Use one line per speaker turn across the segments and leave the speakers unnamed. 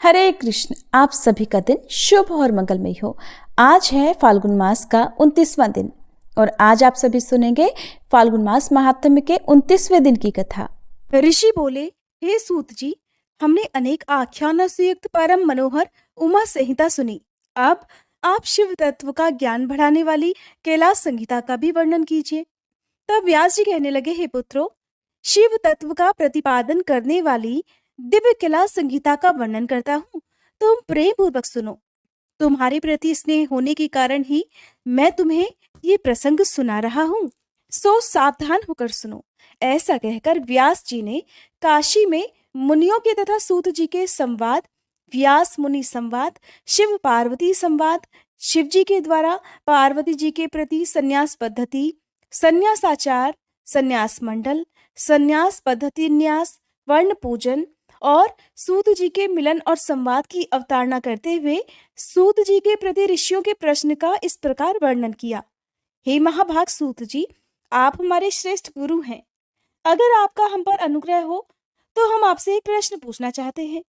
हरे कृष्ण। आप सभी का दिन शुभ और मंगलमय हो। आज है फाल्गुन मास का 29वां दिन और आज आप सभी सुनेंगे फाल्गुन मास महात्म्य के 29वें दिन की कथा।
ऋषि बोले, हे सूत जी, हमने अनेक आख्यानों से युक्त परम मनोहर उमा संहिता सुनी। अब आप शिव तत्व का ज्ञान बढ़ाने वाली कैलाश संहिता का भी वर्णन कीजिए। तब व्यास जी कहने लगे, हे पुत्रो, शिव तत्व का प्रतिपादन करने वाली दिव्य कैलाश संहिता का वर्णन करता हूँ। तुम प्रेम पूर्वक सुनो। तुम्हारे प्रति स्नेह होने के कारण ही मैं तुम्हें ये प्रसंग सुना रहा हूँ, सो सावधान होकर सुनो। ऐसा कहकर व्यास जी ने काशी में मुनियों के तथा सूत जी के संवाद, व्यास मुनि संवाद, शिव पार्वती संवाद, शिव जी के द्वारा पार्वती जी के प्रति संन्यास पद्धति, संन्यासाचार, संन्यास मंडल, संन्यास पद्धति न्यास, वर्ण पूजन और सूत जी के मिलन और संवाद की अवतारणा करते हुए सूत जी के प्रति ऋषियों के प्रश्न का इस प्रकार वर्णन किया। हे महाभाग सूत जी, आप हमारे श्रेष्ठ गुरु हैं। अगर आपका हम पर अनुग्रह हो तो हम आपसे एक प्रश्न पूछना चाहते हैं।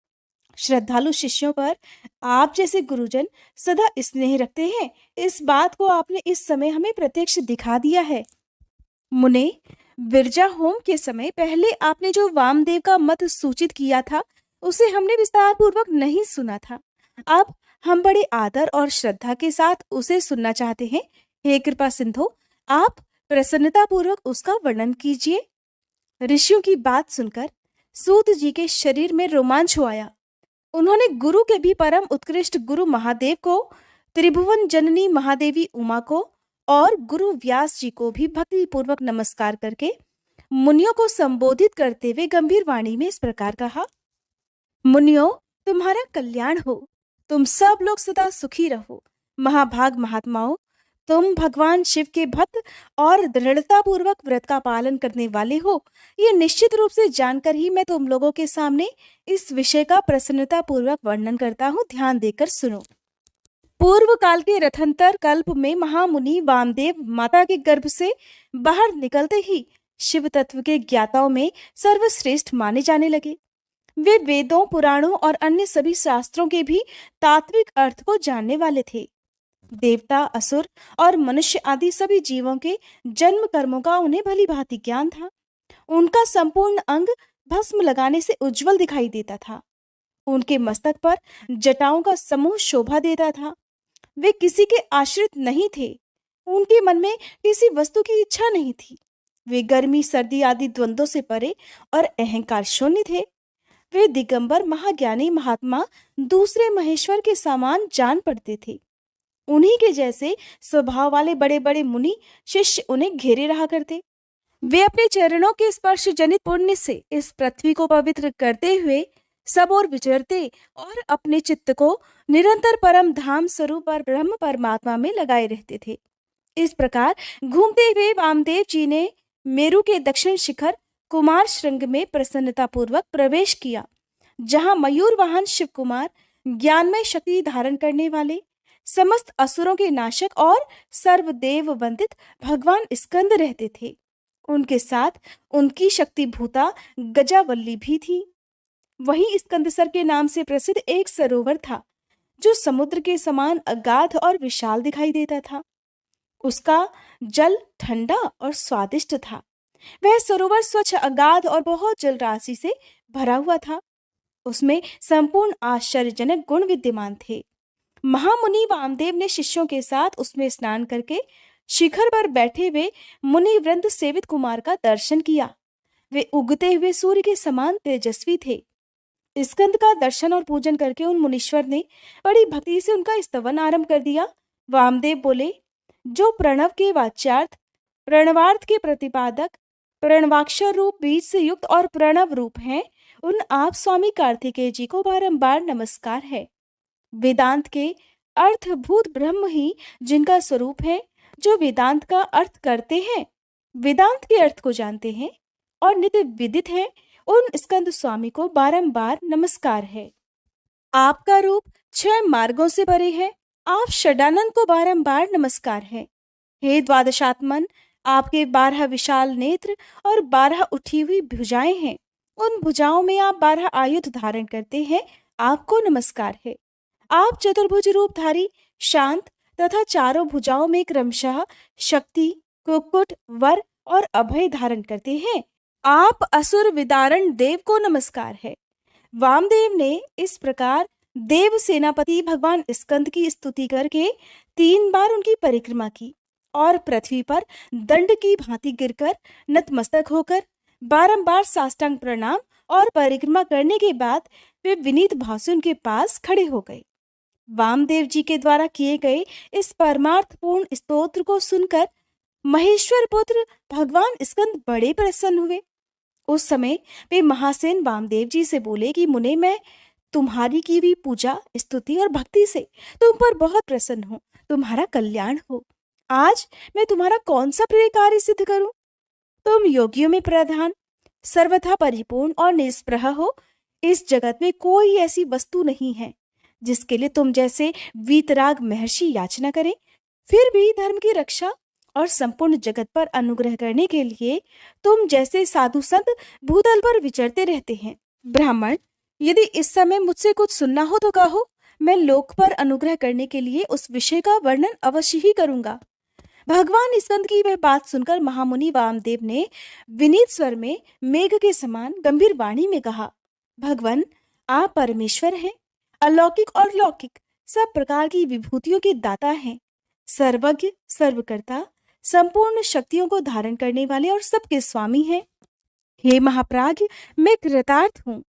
श्रद्धालु शिष्यों पर आप जैसे गुरुजन सदा स्नेह रखते हैं, इस बात को आपने इस समय हमें प्रत्यक्ष दिखा दिया है। मुने, विरजा होम के समय पहले आपने जो वामदेव का मत सूचित किया था उसे हमने विस्तार पूर्वक नहीं सुना था। अब हम बड़े आदर और श्रद्धा के साथ उसे सुनना चाहते हैं। हे कृपा सिंधु, आप प्रसन्नता पूर्वक उसका वर्णन कीजिए। ऋषियों की बात सुनकर सूत जी के शरीर में रोमांच हो आया। उन्होंने गुरु के भी परम उत्कृष्ट गुरु महादेव को, त्रिभुवन जननी महादेवी उमा को और गुरु व्यास जी को भी भक्ति पूर्वक नमस्कार करके मुनियों को संबोधित करते हुए गंभीर वाणी में इस प्रकार कहा। मुनियों, तुम्हारा कल्याण हो। तुम सब लोग सदा सुखी रहो। महाभाग महात्माओं, तुम भगवान शिव के भक्त और दृढ़ता पूर्वक व्रत का पालन करने वाले हो, ये निश्चित रूप से जानकर ही मैं तुम लोगों के सामने इस विषय का प्रसन्नता पूर्वक वर्णन करता हूँ। ध्यान देकर सुनो। पूर्व काल के रथंतर कल्प में महामुनि वामदेव माता के गर्भ से बाहर निकलते ही शिव तत्व के ज्ञाताओं में सर्वश्रेष्ठ माने जाने लगे। वे वेदों, पुराणों और अन्य सभी शास्त्रों के भी तात्विक अर्थ को जानने वाले थे। देवता, असुर और मनुष्य आदि सभी जीवों के जन्म कर्मों का उन्हें भली भांति ज्ञान था। उनका संपूर्ण अंग भस्म लगाने से उज्जवल दिखाई देता था। उनके मस्तक पर जटाओं का समूह शोभा देता था। वे किसी के आश्रित नहीं थे। उनके मन में किसी वस्तु की इच्छा नहीं थी। वे गर्मी, सर्दी आदि द्वंद्वों से परे और अहंकार शून्य थे। वे दिगंबर महाज्ञानी महात्मा दूसरे महेश्वर के समान जान पड़ते थे। उन्हीं के जैसे स्वभाव वाले बड़े बड़े मुनि शिष्य उन्हें घेरे रहा करते। वे अपने चरणों के स्पर्श जनित पुण्य से इस पृथ्वी को पवित्र करते हुए सब ओर विचरते और अपने चित्त को निरंतर परम धाम स्वरूप और ब्रह्म परमात्मा में लगाए रहते थे। इस प्रकार घूमते हुए वामदेव जी ने मेरु के दक्षिण शिखर कुमार श्रृंग में प्रसन्नता पूर्वक प्रवेश किया, जहां मयूर वाहन शिव कुमार, ज्ञानमय शक्ति धारण करने वाले, समस्त असुरों के नाशक और सर्वदेव वंदित भगवान स्कंद रहते थे। उनके साथ उनकी शक्ति भूता गजावल्ली भी थी। वहीं स्कंदसर के नाम से प्रसिद्ध एक सरोवर था, जो समुद्र के समान अगाध और विशाल दिखाई देता था। उसका जल ठंडा और स्वादिष्ट था। वह सरोवर स्वच्छ, अगाध और बहुत जल राशि से भरा हुआ था। उसमें संपूर्ण आश्चर्यजनक गुण विद्यमान थे। महामुनि वामदेव ने शिष्यों के साथ उसमें स्नान करके शिखर पर बैठे हुए मुनि वृंद सेवित कुमार का दर्शन किया। वे उगते हुए सूर्य के समान तेजस्वी थे। स्कंद का दर्शन और पूजन करके उन मुनीश्वर ने बड़ी भक्ति से उनका स्तवन आरंभ कर दिया। वामदेव बोले, जो प्रणव के वाच्यार्थ, प्रणवार्थ के प्रतिपादक, प्रणवाक्षर रूप बीज से युक्त और प्रणव रूप हैं, उन आप स्वामी कार्तिकेय जी को बारंबार नमस्कार है। वेदांत के अर्थभूत ब्रह्म ही जिनका स्वरूप है, जो वेदांत का अर्थ करते हैं, वेदांत के अर्थ को जानते हैं और नित्य विदित है, उन स्कंद स्वामी को बारंबार नमस्कार है। आपका रूप 6 मार्गों से परे है। आप षडानंद को बारंबार नमस्कार है। हे द्वादशात्मन, आपके 12 विशाल नेत्र और 12 उठी हुई भुजाएं हैं। उन भुजाओं में आप 12 आयुध धारण करते हैं आपको नमस्कार है। आप चतुर्भुज रूपधारी, शांत तथा चारों भुजाओं में क्रमशः शक्ति, कुक्कुट, वर और अभय धारण करते हैं। आप असुर विदारण देव को नमस्कार है। वामदेव ने इस प्रकार देव सेनापति भगवान स्कंद की स्तुति करके 3 बार उनकी परिक्रमा की और पृथ्वी पर दंड की भांति गिरकर नतमस्तक होकर बारंबार साष्टांग प्रणाम और परिक्रमा करने के बाद वे विनीत भाव से उनके पास खड़े हो गए। वामदेव जी के द्वारा किए गए इस परमार्थपूर्ण स्तोत्र को सुनकर महेश्वर पुत्र भगवान स्कंद बड़े प्रसन्न हुए। उस समय वे महासेन वामदेव जी से बोले कि मुने, मैं तुम्हारी की भी पूजा, स्तुति और भक्ति से तुम पर बहुत प्रसन्न हूँ। तुम्हारा कल्याण हो। आज मैं तुम्हारा कौन सा प्रिय कार्य सिद्ध करूं? तुम योगियों में प्रधान, सर्वथा परिपूर्ण और निष्प्रह हो। इस जगत में कोई ऐसी वस्तु नहीं है जिसके लिए तुम जैसे वीतराग महर्षि याचना करें। फिर भी धर्म की रक्षा और संपूर्ण जगत पर अनुग्रह करने के लिए तुम जैसे साधु संत भूतल पर विचरते रहते हैं। ब्राह्मण, यदि इस समय मुझसे कुछ सुनना हो तो कहो, मैं लोक पर अनुग्रह करने के लिए उस विषय का वर्णन अवश्य ही करूंगा। भगवान स्कंद की वह बात सुनकर महामुनि वामदेव ने विनीत स्वर में मेघ के समान गंभीर वाणी में कहा, भगवान, आप परमेश्वर हैं, अलौकिक और लौकिक सब प्रकार की विभूतियों के दाता हैं, सर्वज्ञ, सर्वकर्ता, संपूर्ण शक्तियों को धारण करने वाले और सबके स्वामी हैं। हे महाप्राज्ञ, मैं कृतार्थ हूँ।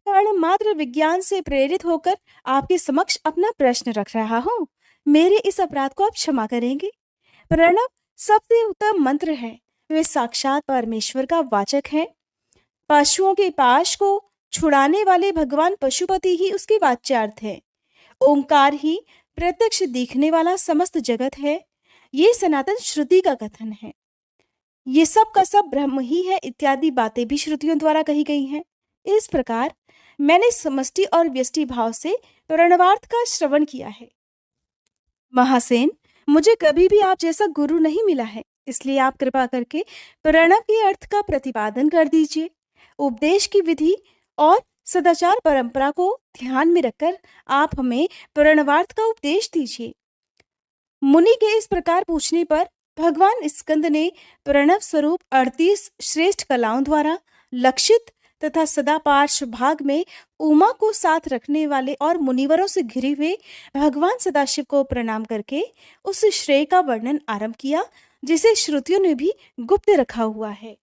कर्ण मात्र विज्ञान से प्रेरित होकर आपके समक्ष अपना प्रश्न रख रहा हूँ। मेरे इस अपराध को आप क्षमा करेंगे। प्रणव सबसे उत्तम मंत्र है। वे साक्षात परमेश्वर का वाचक है। पशुओं के पाश को छुड़ाने वाले भगवान पशुपति ही उसके वाच्यार्थ है। ओंकार ही प्रत्यक्ष दिखने वाला समस्त जगत है। ये सनातन श्रुति का कथन है। ये सब का सब ब्रह्म ही है इत्यादि बातें भी श्रुतियों द्वारा कही गई हैं। इस प्रकार मैंने समष्टि और व्यष्टि भाव से प्रणवार्थ का श्रवण किया है। महासेन, मुझे कभी भी आप जैसा गुरु नहीं मिला है, इसलिए आप कृपा करके प्रणव के अर्थ का प्रतिपादन कर दीजिए। उपदेश की विधि और सदाचार परंपरा को ध्यान में रखकर आप हमें प्रणवार्थ का उपदेश दीजिए। मुनि के इस प्रकार पूछने पर भगवान स्कंद ने प्रणव स्वरूप 38 श्रेष्ठ कलाओं द्वारा लक्षित तथा सदा पार्श्व भाग में उमा को साथ रखने वाले और मुनिवरों से घिरे हुए भगवान सदाशिव को प्रणाम करके उस श्रेय का वर्णन आरंभ किया जिसे श्रुतियों ने भी गुप्त रखा हुआ है।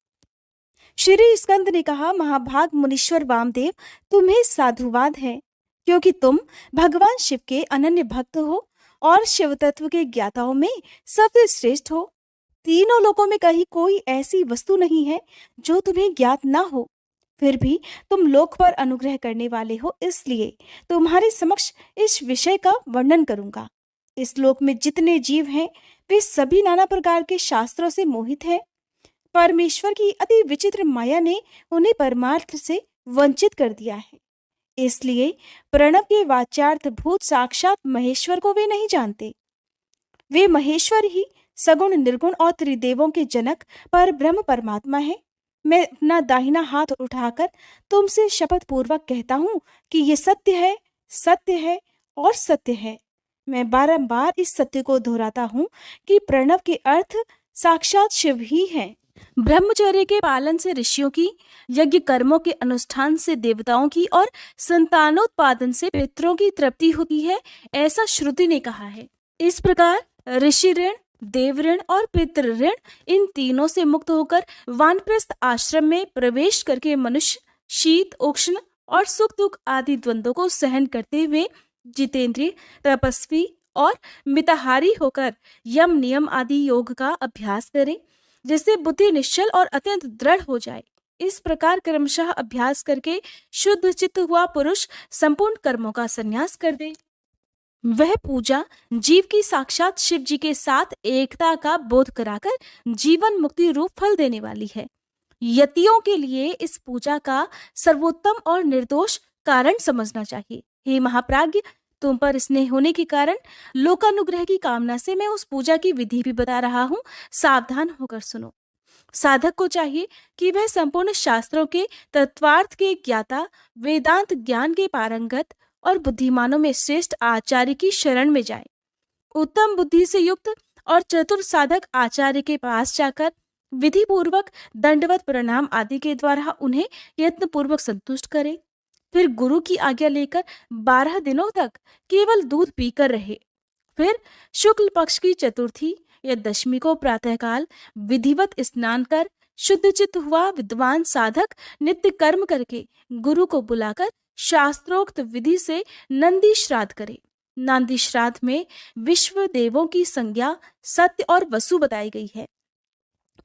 श्री स्कंद ने कहा, महाभाग मुनीश्वर वामदेव, तुम्हें साधुवाद है, क्योंकि तुम भगवान शिव के अनन्य भक्त हो और शिव तत्व के ज्ञाताओं में सबसे श्रेष्ठ हो। तीनों लोकों में कहीं कोई ऐसी वस्तु नहीं है जो तुम्हें ज्ञात ना हो। फिर भी तुम लोक पर अनुग्रह करने वाले हो, इसलिए तुम्हारे समक्ष इस विषय का वर्णन करूंगा। इस लोक में जितने जीव हैं वे सभी नाना प्रकार के शास्त्रों से मोहित हैं। परमेश्वर की अति विचित्र माया ने उन्हें परमार्थ से वंचित कर दिया है। इसलिए प्रणव के वाच्यार्थ भूत साक्षात महेश्वर को वे नहीं जानते। वे महेश्वर ही सगुण, निर्गुण और त्रिदेवों के जनक पर ब्रह्म परमात्मा है। मैं अपना दाहिना हाथ उठाकर तुमसे शपथ पूर्वक कहता हूँ कि ये सत्य है, सत्य है और सत्य है। मैं बारंबार इस सत्य को दोहराता हूँ कि प्रणव के अर्थ साक्षात शिव ही हैं। ब्रह्मचर्य के पालन से ऋषियों की, यज्ञ कर्मों के अनुष्ठान से देवताओं की और संतानोत्पादन से पितरों की तृप्ति होती है, ऐसा श्रुति ने कहा है। इस प्रकार ऋषि ऋण, देव ऋण और पितृ ऋण, इन तीनों से मुक्त होकर वानप्रस्थ आश्रम में प्रवेश करके मनुष्य शीत, उष्ण और सुख दुख आदि द्वंद्वों को सहन करते हुए जितेंद्रिय, तपस्वी और मिताहारी होकर यम नियम आदि योग का अभ्यास करे, जिससे बुद्धि निश्चल और अत्यंत दृढ़ हो जाए। इस प्रकार क्रमशः अभ्यास करके शुद्ध चित्त हुआ पुरुष संपूर्ण कर्मों का संन्यास कर दे। वह पूजा जीव की साक्षात शिव जी के साथ एकता का बोध कराकर जीवन मुक्ति रूप फल देने वाली है। यतियों के लिए इस पूजा का सर्वोत्तम और निर्दोष कारण समझना चाहिए। हे महाप्राज्ञ, तुम पर स्नेह होने के कारण लोकानुग्रह की कामना से मैं उस पूजा की विधि भी बता रहा हूँ। सावधान होकर सुनो। साधक को चाहिए कि वह संपूर्ण शास्त्रों के तत्वार्थ के ज्ञाता, वेदांत ज्ञान के पारंगत और बुद्धिमानों में श्रेष्ठ आचार्य की शरण में जाएं। उत्तम बुद्धि से युक्त और चतुर साधक आचार्य के पास जाकर विधि पूर्वक दंडवत प्रणाम आदि के द्वारा उन्हें यत्न पूर्वक संतुष्ट करें। फिर गुरु की आज्ञा लेकर 12 दिनों तक केवल दूध पीकर रहे। फिर शुक्ल पक्ष की चतुर्थी या दशमी को प्रातःकाल विधिवत स्नान कर शुद्धचित हुआ विद्वान साधक नित्य कर्म करके गुरु को बुलाकर शास्त्रोक्त विधि से नंदी श्राद्ध करे। नांदी श्राद्ध में विश्व देवों की संज्ञा सत्य और वसु बताई गई है।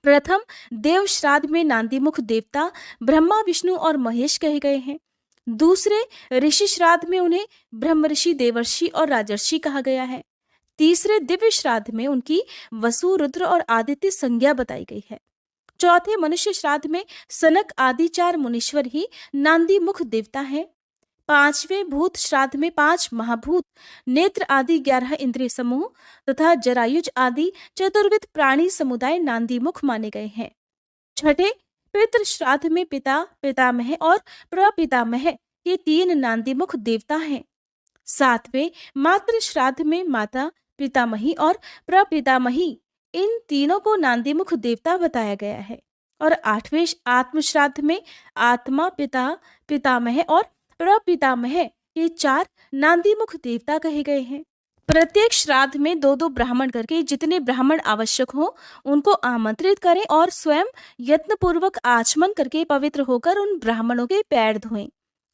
प्रथम देव श्राद्ध में नांदीमुख देवता ब्रह्मा, विष्णु और महेश कहे गए हैं। दूसरे ऋषि श्राद्ध में उन्हें ब्रह्म ऋषि, देवर्षि और राजर्षि कहा गया है। तीसरे दिव्य श्राद्ध में उनकी वसु, रुद्र और आदित्य संज्ञा बताई गई है। चौथे मनुष्य श्राद्ध में सनक आदि 4 मुनीश्वर ही नांदी मुख देवता हैं। पांचवें भूत श्राद्ध में 5 महाभूत, नेत्र आदि 11 इंद्रिय समूह तथा जरायुज आदि चतुर्विध प्राणी समुदाय नांदी मुख माने गए हैं। छठे पितृ श्राद्ध में पिता, पितामह और प्रपितामह ये 3 नांदी मुख देवता हैं। सातवें मातृ श्राद्ध में माता, पितामही और प्रपितामही इन तीनों को नांदीमुख देवता बताया गया है। और 8वें आत्म श्राद्ध में आत्मा, पिता, पितामह और प्रपितामह ये 4 नांदीमुख देवता कहे गए हैं। प्रत्येक श्राद्ध में 2-2 ब्राह्मण करके जितने ब्राह्मण आवश्यक हो उनको आमंत्रित करें और स्वयं यत्नपूर्वक आचमन करके पवित्र होकर उन ब्राह्मणों के पैर धोएं।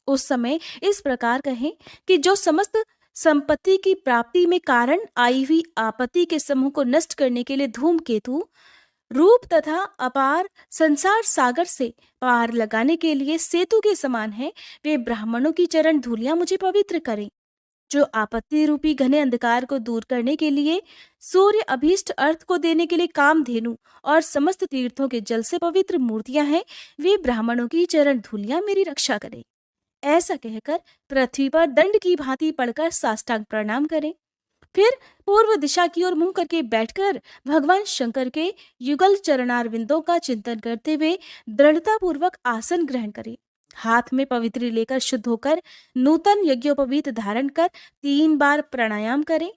उस समय इस प्रकार कहें कि जो समस्त संपत्ति की प्राप्ति में कारण आई हुई आपत्ति के समूह को नष्ट करने के लिए धूमकेतु रूप तथा अपार संसार सागर से पार लगाने के लिए सेतु के समान है, वे ब्राह्मणों की चरण धूलियां मुझे पवित्र करें। जो आपत्ति रूपी घने अंधकार को दूर करने के लिए सूर्य अभीष्ट अर्थ को देने के लिए कामधेनु और समस्त तीर्थों के जल से पवित्र मूर्तियां हैं, वे ब्राह्मणों की चरण धूलियां मेरी रक्षा करें। ऐसा कहकर पृथ्वी पर दंड की भांति पड़कर साष्टांग प्रणाम करें। फिर पूर्व दिशा की ओर मुंह करके बैठकर भगवान शंकर के युगल चरणारविंदों का चिंतन करते हुए दृढ़ता पूर्वक आसन ग्रहण करें। हाथ में पवित्री लेकर शुद्ध होकर नूतन यज्ञोपवीत धारण कर 3 बार प्राणायाम करें।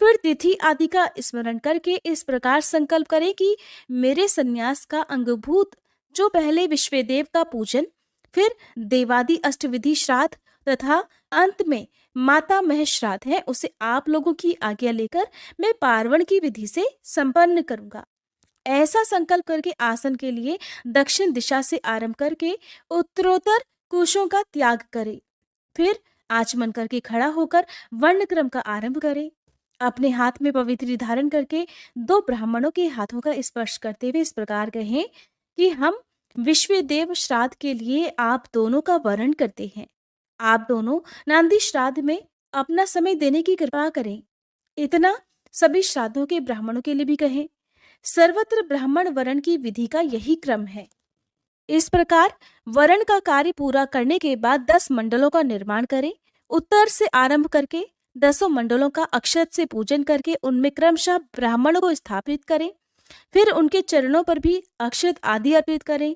फिर तिथि आदि का स्मरण करके इस प्रकार संकल्प करें कि मेरे संन्यास का अंगभूत जो पहले विश्वदेव का पूजन, फिर देवादि अष्टविधि श्राद्ध तथा अंत में माता मह श्राद्ध है, उसे आप लोगों की आज्ञा लेकर मैं पार्वण की विधि से संपन्न करूंगा। ऐसा संकल्प करके आसन के लिए दक्षिण दिशा से आरंभ करके उत्तरोत्तर कुशों का त्याग करें। फिर आचमन करके खड़ा होकर वर्ण क्रम का आरंभ करें। अपने हाथ में पवित्री धारण करके 2 ब्राह्मणों के हाथों का स्पर्श करते हुए इस प्रकार कहें कि हम विश्वदेव श्राद्ध के लिए आप दोनों का वरण करते हैं। आप दोनों नांदी श्राद्ध में अपना समय देने की कृपा करें। इतना सभी श्राद्धों के ब्राह्मणों के लिए भी कहें। सर्वत्र ब्राह्मण वरण की विधि का यही क्रम है। इस प्रकार वरण का कार्य पूरा करने के बाद 10 मंडलों का निर्माण करें। उत्तर से आरंभ करके 10 मंडलों का अक्षत से पूजन करके उनमें क्रमशः ब्राह्मणों को स्थापित करें। फिर उनके चरणों पर भी अक्षत आदि अर्पित करें।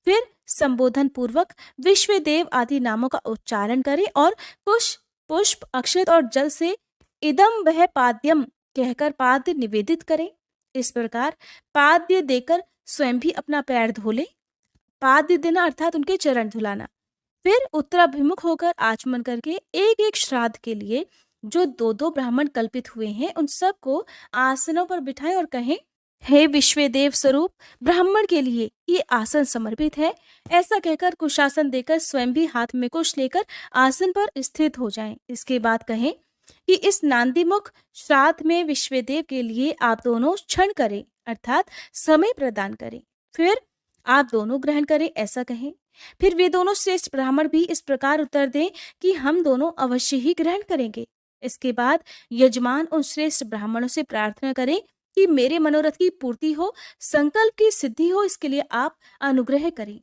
फिर संबोधन पूर्वक विश्वदेव आदि नामों का उच्चारण करें और कुश, पुष्प, अक्षत और जल से इदम वह पाद्यम कहकर पाद्य निवेदित करें। इस प्रकार पाद्य देकर स्वयं भी अपना पैर धो ले। पाद्य देना अर्थात उनके चरण धुलाना। फिर उत्तराभिमुख होकर आचमन करके एक श्राद्ध के लिए जो 2-2 ब्राह्मण कल्पित हुए हैं उन सबको आसनों पर बिठाएं और कहें, हे विश्वदेव स्वरूप ब्राह्मण के लिए ये आसन समर्पित है। ऐसा कहकर कुशासन देकर स्वयं भी हाथ में कुश लेकर आसन पर स्थित हो जाएं। इसके बाद कहें कि इस नांदीमुख श्राद्ध में विश्वदेव के लिए आप दोनों क्षण करें अर्थात समय प्रदान करें। फिर आप दोनों ग्रहण करें, ऐसा कहें। फिर वे दोनों श्रेष्ठ ब्राह्मण भी इस प्रकार उत्तर दें कि हम दोनों अवश्य ही ग्रहण करेंगे। इसके बाद यजमान उन श्रेष्ठ ब्राह्मणों से प्रार्थना करें कि मेरे मनोरथ की पूर्ति हो, संकल्प की सिद्धि हो, इसके लिए आप अनुग्रह करें।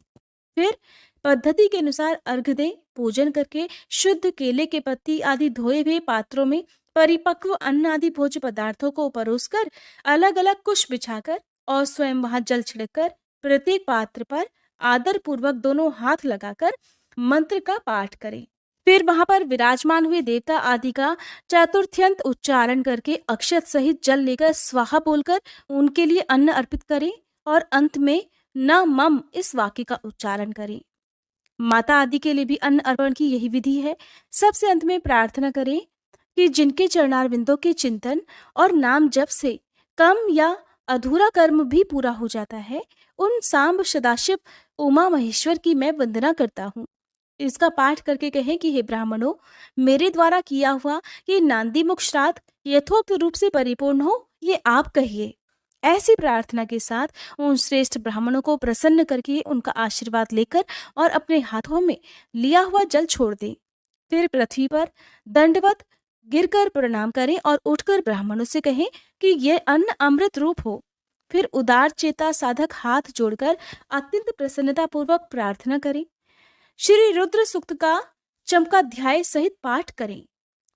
फिर पद्धति के अनुसार अर्घ दें। पूजन करके शुद्ध केले के पत्ती आदि धोए हुए पात्रों में परिपक्व अन्न आदि भोज्य पदार्थों को परोसकर अलग अलग कुश बिछाकर और स्वयं वहां जल छिड़ककर प्रत्येक पात्र पर आदर पूर्वक दोनों हाथ लगाकर मंत्र का पाठ करें। फिर वहां पर विराजमान हुए देवता आदि का चतुर्थ्यंत उच्चारण करके अक्षत सहित जल लेकर स्वाहा बोलकर उनके लिए अन्न अर्पित करें और अंत में न मम इस वाक्य का उच्चारण करें। माता आदि के लिए भी अन्न अर्पण की यही विधि है। सबसे अंत में प्रार्थना करें कि जिनके चरणारविंदों के चिंतन और नाम जप से कम या अधूरा कर्म भी पूरा हो जाता है, उन सांब सदाशिव उमा महेश्वर की मैं वंदना करता हूँ। इसका पाठ करके कहें कि हे ब्राह्मणों, मेरे द्वारा किया हुआ ये नांदीमुख श्राद्ध यथोक्त रूप से परिपूर्ण हो, ये आप कहिए। ऐसी प्रार्थना के साथ उन श्रेष्ठ ब्राह्मणों को प्रसन्न करके उनका आशीर्वाद लेकर और अपने हाथों में लिया हुआ जल छोड़ दें। फिर पृथ्वी पर दंडवत गिरकर प्रणाम करें और उठकर ब्राह्मणों से कहें कि यह अन्न अमृत रूप हो। फिर उदार चेता साधक हाथ जोड़कर अत्यंत प्रसन्नता पूर्वक प्रार्थना करें। श्री रुद्र सूक्त का चमकाध्याय सहित पाठ करें।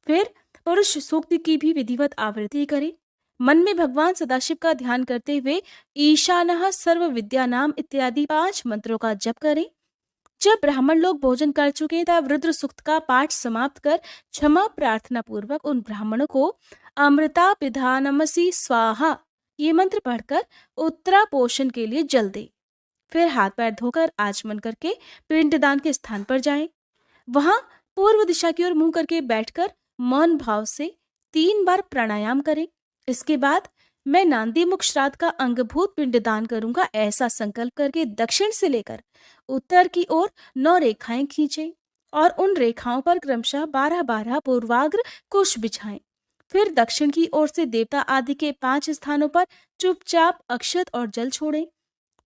फिर पुरुष सूक्त की भी विधिवत आवृत्ति करें। मन में भगवान सदाशिव का ध्यान करते हुए ईशानः सर्व विद्या नाम इत्यादि 5 मंत्रों का जप करें। जब ब्राह्मण लोग भोजन कर चुके तब रुद्र सूक्त का पाठ समाप्त कर क्षमा प्रार्थना पूर्वक उन ब्राह्मणों को अमृता पिधानमसी स्वाहा ये मंत्र पढ़कर उत्तरा पोषण के लिए जल दे। फिर हाथ पैर धोकर आचमन करके पिंडदान के स्थान पर जाएं। वहां पूर्व दिशा की ओर मुंह करके बैठकर मौन भाव से 3 बार प्राणायाम करें। इसके बाद मैं नांदीमुख श्राद्ध का अंगभूत पिंडदान करूंगा ऐसा संकल्प करके दक्षिण से लेकर उत्तर की ओर 9 रेखाएं खींचें और उन रेखाओं पर क्रमशः 12-12 पूर्वाग्र कुश बिछाएं। फिर दक्षिण की ओर से देवता आदि के 5 स्थानों पर चुपचाप अक्षत और जल छोड़ें।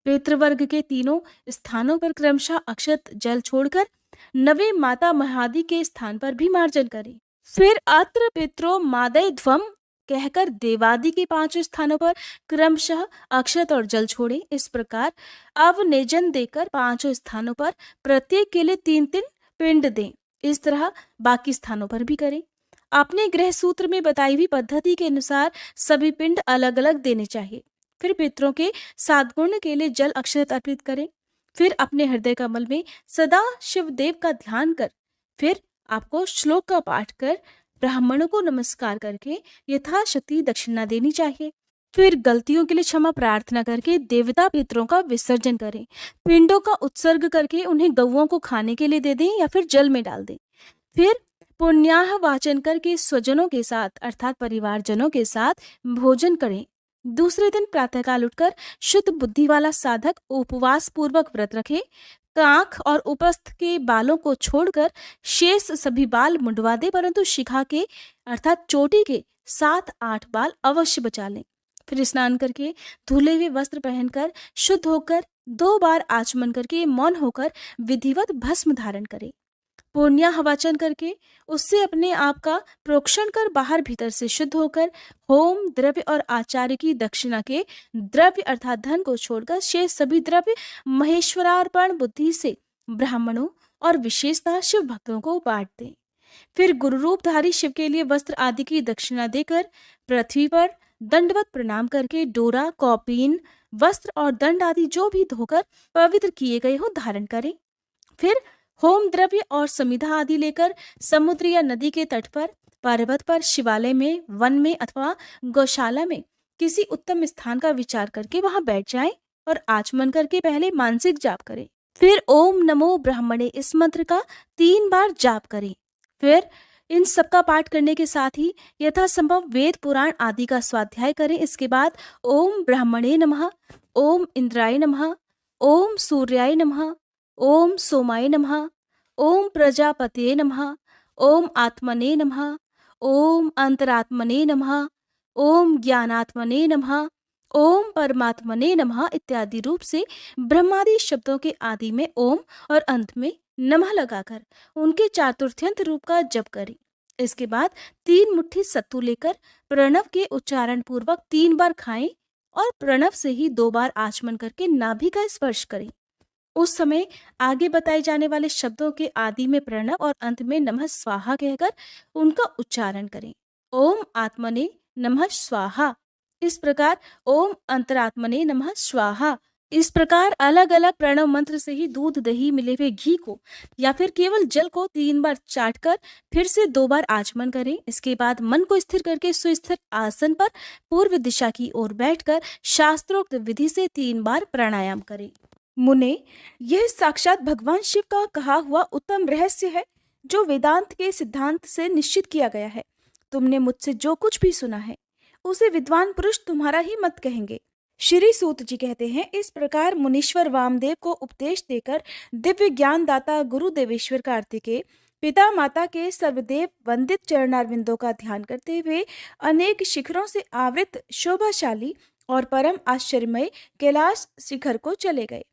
पितृवर्ग के 3 स्थानों पर क्रमशः अक्षत जल छोड़कर नवे माता महादि के स्थान पर भी मार्जन करें। फिर अत्र पित्रो मादय ध्वम कहकर देवादि के 5 स्थानों पर क्रमशः अक्षत और जल छोड़ें। इस प्रकार अवनेजन देकर 5 स्थानों पर प्रत्येक के लिए 3-3 पिंड दें। इस तरह बाकी स्थानों पर भी करें। अपने गृह सूत्र में बताई हुई पद्धति के अनुसार सभी पिंड अलग अलग देने चाहिए। फिर पितरों के 7 गुण के लिए जल अक्षत अर्पित करें। फिर अपने हृदय कमल में सदा शिवदेव का ध्यान कर फिर आपको श्लोक का पाठ कर ब्राह्मणों को नमस्कार करके यथाशक्ति दक्षिणा देनी चाहिए। फिर गलतियों के लिए क्षमा प्रार्थना करके देवता पितरों का विसर्जन करें। पिंडों का उत्सर्ग करके उन्हें गौओं को खाने के लिए दे दें या फिर जल में डाल दें। फिर पुण्याह वाचन करके स्वजनों के साथ अर्थात परिवारजनों के साथ भोजन करें। दूसरे दिन प्रातःकाल उठकर शुद्ध बुद्धि वाला साधक उपवास पूर्वक व्रत रखे। कांख और उपस्थ के बालों को छोड़कर शेष सभी बाल मुंडवा दे, परंतु शिखा के अर्थात चोटी के 7-8 बाल अवश्य बचा लें। फिर स्नान करके धुले हुए वस्त्र पहनकर शुद्ध होकर 2 बार आचमन करके मौन होकर विधिवत भस्म धारण करें। पुण्याह वाचन करके उससे अपने आप का प्रोक्षण कर बाहर भीतर से शुद्ध होकर होम द्रव्य और आचार्य की दक्षिणा के द्रव्य अर्थात धन को छोड़कर शेष सभी द्रव्य महेश्वरार्पण बुद्धि से ब्राह्मणों और विशेषतः शिव भक्तों को बांट दें। फिर गुरु रूपधारी शिव के लिए वस्त्र आदि की दक्षिणा देकर पृथ्वी पर दंडवत प्रणाम करके डोरा, कौपीन, वस्त्र और दंड आदि जो भी धोकर पवित्र किए गए हो धारण करें। फिर होम द्रव्य और समिधा आदि लेकर समुद्र या नदी के तट पर, पर्वत पर, शिवालय में, वन में अथवा गौशाला में किसी उत्तम स्थान का विचार करके वहां बैठ जाएं और आचमन करके पहले मानसिक जाप करें। फिर ओम नमो ब्राह्मणे इस मंत्र का 3 बार जाप करें। फिर इन सबका पाठ करने के साथ ही यथासंभव वेद पुराण आदि का स्वाध्याय करें। इसके बाद ओम ब्राह्मणे नमः, ओम इंद्राय नमः, ओम सूर्याय नमः, ओम सोमाय नमः, ओम प्रजापतये नमः, ओम आत्मने नमः, ओम अंतरात्मने नमः, ओम ज्ञानात्मने नमः, ओम परमात्मने नमः इत्यादि रूप से ब्रह्मादि शब्दों के आदि में ओम और अंत में नमः लगाकर उनके चातुर्थ्यंत रूप का जप करें। इसके बाद 3 मुट्ठी सत्तू लेकर प्रणव के उच्चारण पूर्वक 3 बार खाएं और प्रणव से ही 2 बार आचमन करके नाभि का स्पर्श करें। उस समय आगे बताए जाने वाले शब्दों के आदि में प्रणव और अंत में नमः स्वाहा कहकर उनका उच्चारण करें। ओम आत्मने नमः स्वाहा। इस प्रकार ओम अंतरात्मने नमः स्वाहा इस प्रकार अलग अलग प्रणव मंत्र से ही दूध दही मिले हुए घी को या फिर केवल जल को 3 बार चाटकर फिर से 2 बार आचमन करें। इसके बाद मन को स्थिर करके सुस्थिर आसन पर पूर्व दिशा की ओर बैठकर शास्त्रोक्त विधि से 3 बार प्राणायाम करें। मुने, यह साक्षात भगवान शिव का कहा हुआ उत्तम रहस्य है जो वेदांत के सिद्धांत से निश्चित किया गया है। तुमने मुझसे जो कुछ भी सुना है उसे विद्वान पुरुष तुम्हारा ही मत कहेंगे। श्री सूत जी कहते हैं, इस प्रकार मुनीश्वर वामदेव को उपदेश देकर दिव्य ज्ञान दाता गुरु देवेश्वर कार्तिकेय पिता माता के सर्वदेव वंदित चरणारविंदों का ध्यान करते हुए अनेक शिखरों से आवृत शोभाशाली और परम आश्चर्यमय कैलाश शिखर को चले गए।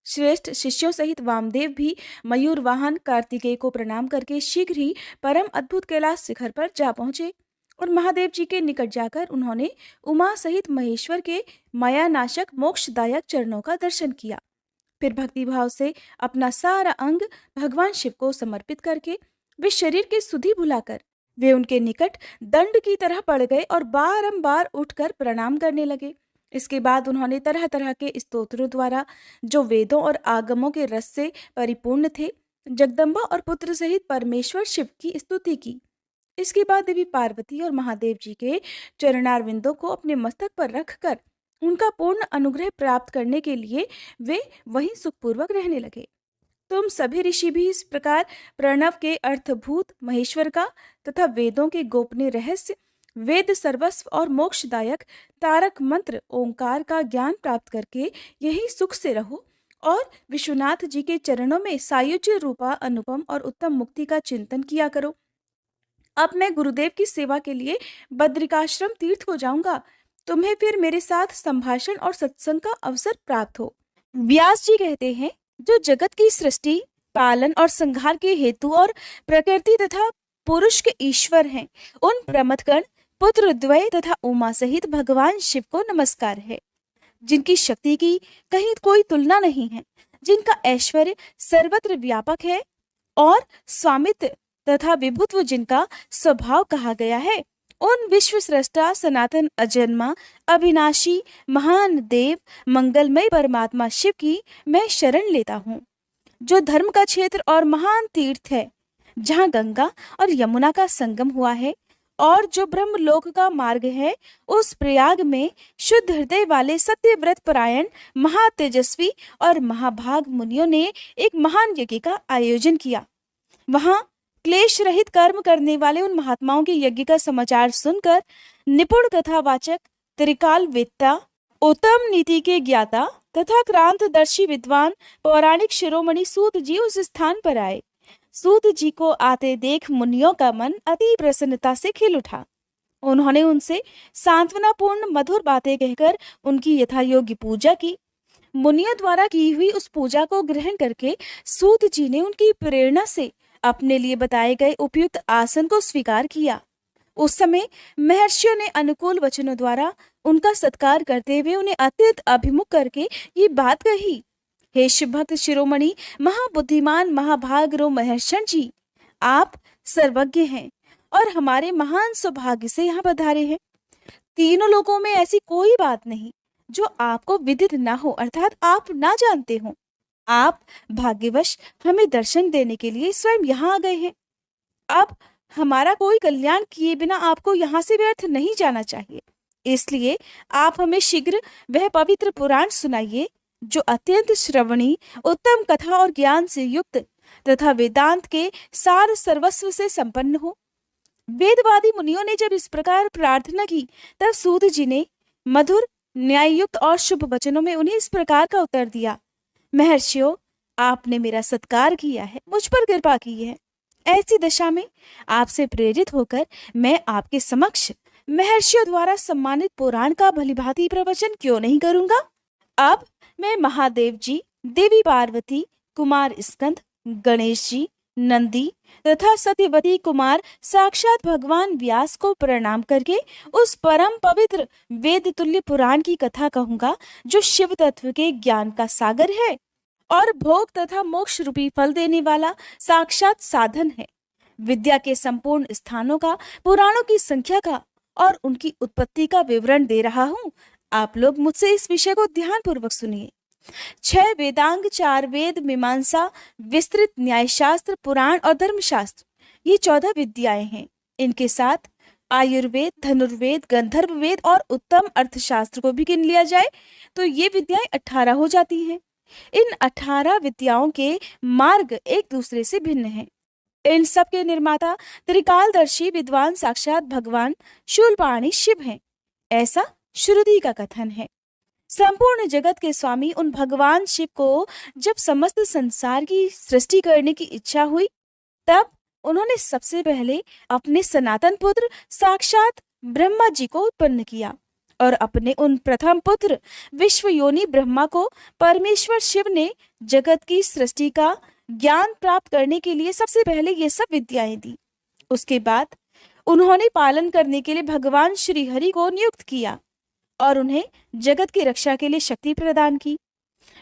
श्रेष्ठ शिष्यों सहित वामदेव भी मयूर वाहन कार्तिकेय को प्रणाम करके शीघ्र ही परम अद्भुत कैलाश शिखर पर जा पहुंचे और महादेव जी के निकट जाकर उन्होंने उमा सहित महेश्वर के मायानाशक मोक्षदायक चरणों का दर्शन किया। फिर भक्तिभाव से अपना सारा अंग भगवान शिव को समर्पित करके वे शरीर की सुधि भुलाकर वे उनके निकट दंड की तरह पड़ गए और बारंबार उठकर प्रणाम करने लगे। इसके बाद उन्होंने तरह तरह के स्तोत्रों द्वारा जो वेदों और आगमों के रस से परिपूर्ण थे जगदम्बा और पुत्र सहित परमेश्वर शिव की स्तुति की। इसके बाद देवी पार्वती और महादेव जी के चरणारविंदों को अपने मस्तक पर रखकर उनका पूर्ण अनुग्रह प्राप्त करने के लिए वे वहीं सुखपूर्वक रहने लगे। तुम सभी ऋषि भी इस प्रकार प्रणव के अर्थभूत महेश्वर का तथा वेदों के गोपनीय रहस्य वेद सर्वस्व और मोक्षदायक तारक मंत्र ओंकार का ज्ञान प्राप्त करके यही सुख से रहो और विश्वनाथ जी के चरणों में सायुज्य रूपा अनुपम और उत्तम मुक्ति का चिंतन किया करो। अब मैं गुरुदेव की सेवा के लिए बद्रिकाश्रम तीर्थ को जाऊंगा। तुम्हें फिर मेरे साथ संभाषण और सत्संग का अवसर प्राप्त हो। व्यास जी कहते हैं, जो जगत की सृष्टि पालन और संहार के हेतु और प्रकृति तथा पुरुष के ईश्वर हैं, उन प्रमथगण पुत्र द्वय तथा उमा सहित भगवान शिव को नमस्कार है, जिनकी शक्ति की कहीं कोई तुलना नहीं है, जिनका ऐश्वर्य सर्वत्र व्यापक है और स्वामित्व तथा विभुत्व जिनका स्वभाव कहा गया है, उन विश्व सृष्टा सनातन अजन्मा अविनाशी महान देव मंगलमय परमात्मा शिव की मैं शरण लेता हूँ, जो धर्म का क्षेत्र और महान तीर्थ है, जहाँ गंगा और यमुना का संगम हुआ है, और जो ब्रह्मलोक का मार्ग है, उस प्रयाग में शुद्ध हृदय वाले सत्यव्रत परायण महातेजस्वी और महाभाग मुनियों ने एक महान यज्ञ का आयोजन किया। वहां क्लेश रहित कर्म करने वाले उन महात्माओं के यज्ञ का समाचार सुनकर निपुण कथावाचक त्रिकाल वेत्ता उत्तम नीति के ज्ञाता तथा क्रांतदर्शी विद्वान पौराणिक शिरोमणि सूत जी उस स्थान पर आए। सूत जी को आते देख मुनियों का मन अति प्रसन्नता से खिल उठा। उन्होंने उनसे सांत्वनापूर्ण मधुर बातें कहकर उनकी यथायोग्य पूजा की। मुनियों द्वारा की हुई उस पूजा को ग्रहण करके सूत जी ने उनकी प्रेरणा से अपने लिए बताए गए उपयुक्त आसन को स्वीकार किया। उस समय महर्षियों ने अनुकूल वचनों द्वारा उनका सत्कार करते हुए उन्हें अत्यंत अभिमुख करके ये बात कही, हे शिवभक्त शिरोमणि महाबुद्धिमान महाभागरो महर्षण जी, आप सर्वज्ञ हैं और हमारे महान सौभाग्य से यहाँ पधारे हैं। तीनों लोगों में ऐसी कोई बात नहीं जो आपको विदित ना हो, अर्थात आप ना जानते हो। आप भाग्यवश हमें दर्शन देने के लिए स्वयं यहाँ आ गए हैं। अब हमारा कोई कल्याण किए बिना आपको यहाँ से व्यर्थ नहीं जाना चाहिए, इसलिए आप हमें शीघ्र वह पवित्र पुराण सुनाइए जो अत्यंत श्रवणीय उत्तम कथा और ज्ञान से युक्त तथा वेदांत के सार सर्वस्व से संपन्न हो। वेदवादी मुनियों ने जब इस प्रकार प्रार्थना की, तब सूत जी ने मधुर न्याययुक्त और शुभ वचनों में उन्हें इस प्रकार का उत्तर दिया, महर्षियों, आपने मेरा सत्कार किया है, मुझ पर कृपा की है। ऐसी दशा में आपसे प्रेरित होकर मैं आपके समक्ष महर्षियों द्वारा सम्मानित पुराण का भलीभांति प्रवचन क्यों नहीं करूंगा। अब मैं महादेव जी, देवी पार्वती, कुमार स्कंद, गणेश जी, नंदी तथा सत्यवती कुमार साक्षात भगवान व्यास को प्रणाम करके उस परम पवित्र वेद तुल्य पुराण की कथा कहूंगा जो शिव तत्व के ज्ञान का सागर है और भोग तथा मोक्ष रूपी फल देने वाला साक्षात साधन है। विद्या के संपूर्ण स्थानों का, पुराणों की संख्या का और उनकी उत्पत्ति का विवरण दे रहा हूँ। आप लोग मुझसे इस विषय को ध्यान पूर्वक सुनिए। 6 वेदांग, 4 वेद, मीमांसा, विस्तृत न्यायशास्त्र, पुराण और धर्मशास्त्र, ये 14 विद्याएं हैं। इनके साथ आयुर्वेद, धनुर्वेद, गंधर्व वेद और उत्तम अर्थशास्त्र को भी गिन लिया जाए तो ये विद्याएं 18 हो जाती हैं। इन 18 विद्याओं के मार्ग एक दूसरे से भिन्न हैं। इन सब के निर्माता त्रिकालदर्शी विद्वान साक्षात भगवान शूलपाणि शिव हैं, ऐसा श्रुति का कथन है। संपूर्ण जगत के स्वामी उन भगवान शिव को जब समस्त संसार की सृष्टि करने की इच्छा हुई, तब उन्होंने सबसे पहले अपने सनातन पुत्र साक्षात ब्रह्मा जी को उत्पन्न किया और अपने उन प्रथम पुत्र विश्वयोनि ब्रह्मा को परमेश्वर शिव ने जगत की सृष्टि का ज्ञान प्राप्त करने के लिए सबसे पहले ये सब विद्याएं दी। उसके बाद उन्होंने पालन करने के लिए भगवान श्री हरि को नियुक्त किया और उन्हें जगत की रक्षा के लिए शक्ति प्रदान की।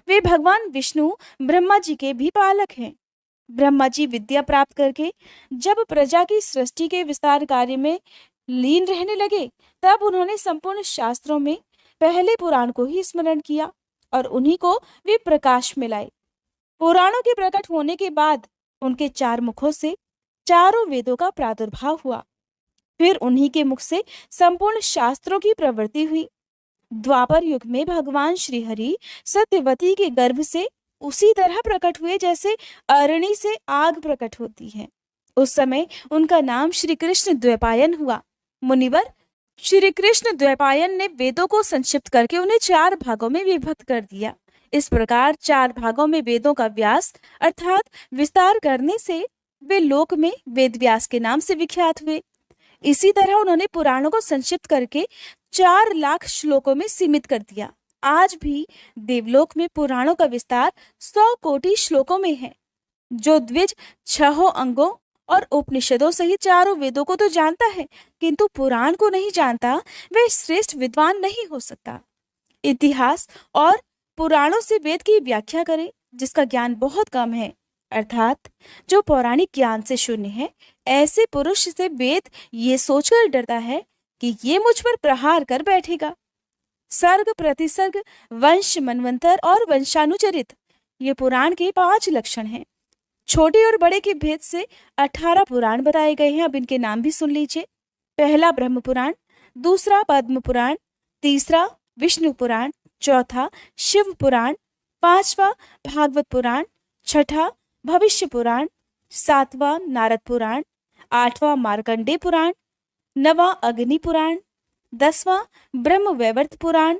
वे भगवान विष्णु ब्रह्मा जी के भी पालक हैं। ब्रह्मा जी विद्या प्राप्त करके जब प्रजा की सृष्टि के विस्तार कार्य में लीन रहने लगे, तब उन्होंने संपूर्ण शास्त्रों में पहले पुराण को ही स्मरण किया और उन्हीं को वे प्रकाश में लाए। पुराणों के प्रकट होने के बाद उनके 4 मुखों से चारों वेदों का प्रादुर्भाव हुआ। फिर उन्हीं के मुख से संपूर्ण शास्त्रों की प्रवृत्ति हुई। द्वापर युग में भगवान श्री हरि सत्यवती के गर्भ से उसी तरह प्रकट हुए जैसे अरणी से आग प्रकट होती है। उस समय उनका नाम श्री कृष्ण द्वैपायन हुआ। मुनिवर, श्री कृष्ण द्वैपायन ने वेदों को संक्षिप्त करके उन्हें 4 भागों में विभक्त कर दिया। इस प्रकार 4 भागों में वेदों का व्यास अर्थात विस्तार करने से वे लोक में वेद व्यास के नाम से विख्यात हुए। इसी तरह उन्होंने पुराणों को संक्षिप्त करके 4 लाख श्लोकों में सीमित कर दिया। आज भी देवलोक में पुराणों का विस्तार 100 कोटि श्लोकों में है। जो द्विज 6 अंगों और उपनिषदों सहित 4 वेदों को तो जानता है, किंतु पुराण को नहीं जानता, वह श्रेष्ठ विद्वान नहीं हो सकता। इतिहास और पुराणों से वेद की व्याख्या करे जिसका ज्ञान बहुत कम है, अर्थात जो पौराणिक ज्ञान से शून्य है, ऐसे पुरुष से वेद ये सोचकर डरता है कि ये मुझ पर प्रहार कर बैठेगा। सर्ग, प्रतिसर्ग, वंश, मनवंतर और वंशानुचरित, ये पुराण के 5 लक्षण हैं। छोटे और बड़े के भेद से 18 पुराण बताए गए हैं। अब इनके नाम भी सुन लीजिए। पहला ब्रह्म पुराण, दूसरा पद्म पुराण, तीसरा विष्णु पुराण, चौथा शिव पुराण, 5वां भागवत पुराण, 6ठा भविष्य पुराण, 7वां नारद पुराण, 8वां मार्कंडेय पुराण, 9वां अग्नि पुराण, 10वां ब्रह्म वैवर्त पुराण,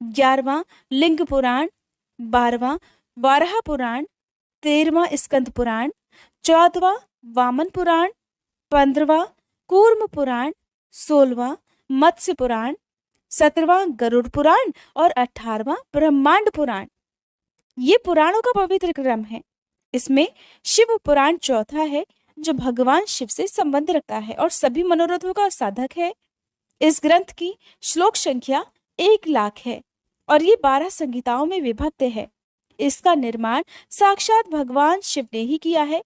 11वां लिंग पुराण, 12वां वाराह पुराण, 13वां स्कंद पुराण, 14वां वामन पुराण, 15वां कूर्म पुराण, 16वां मत्स्य पुराण, 17वां गरुड़ पुराण और 18वां ब्रह्मांड पुराण। ये पुराणों का पवित्र क्रम है। इसमें शिव पुराण चौथा है, जो भगवान शिव से संबंध रखता है और सभी मनोरथों का साधक है। इस ग्रंथ की श्लोक संख्या 1 लाख है और ये 12 संहिताओं में विभक्त है। इसका निर्माण साक्षात भगवान शिव ने ही किया है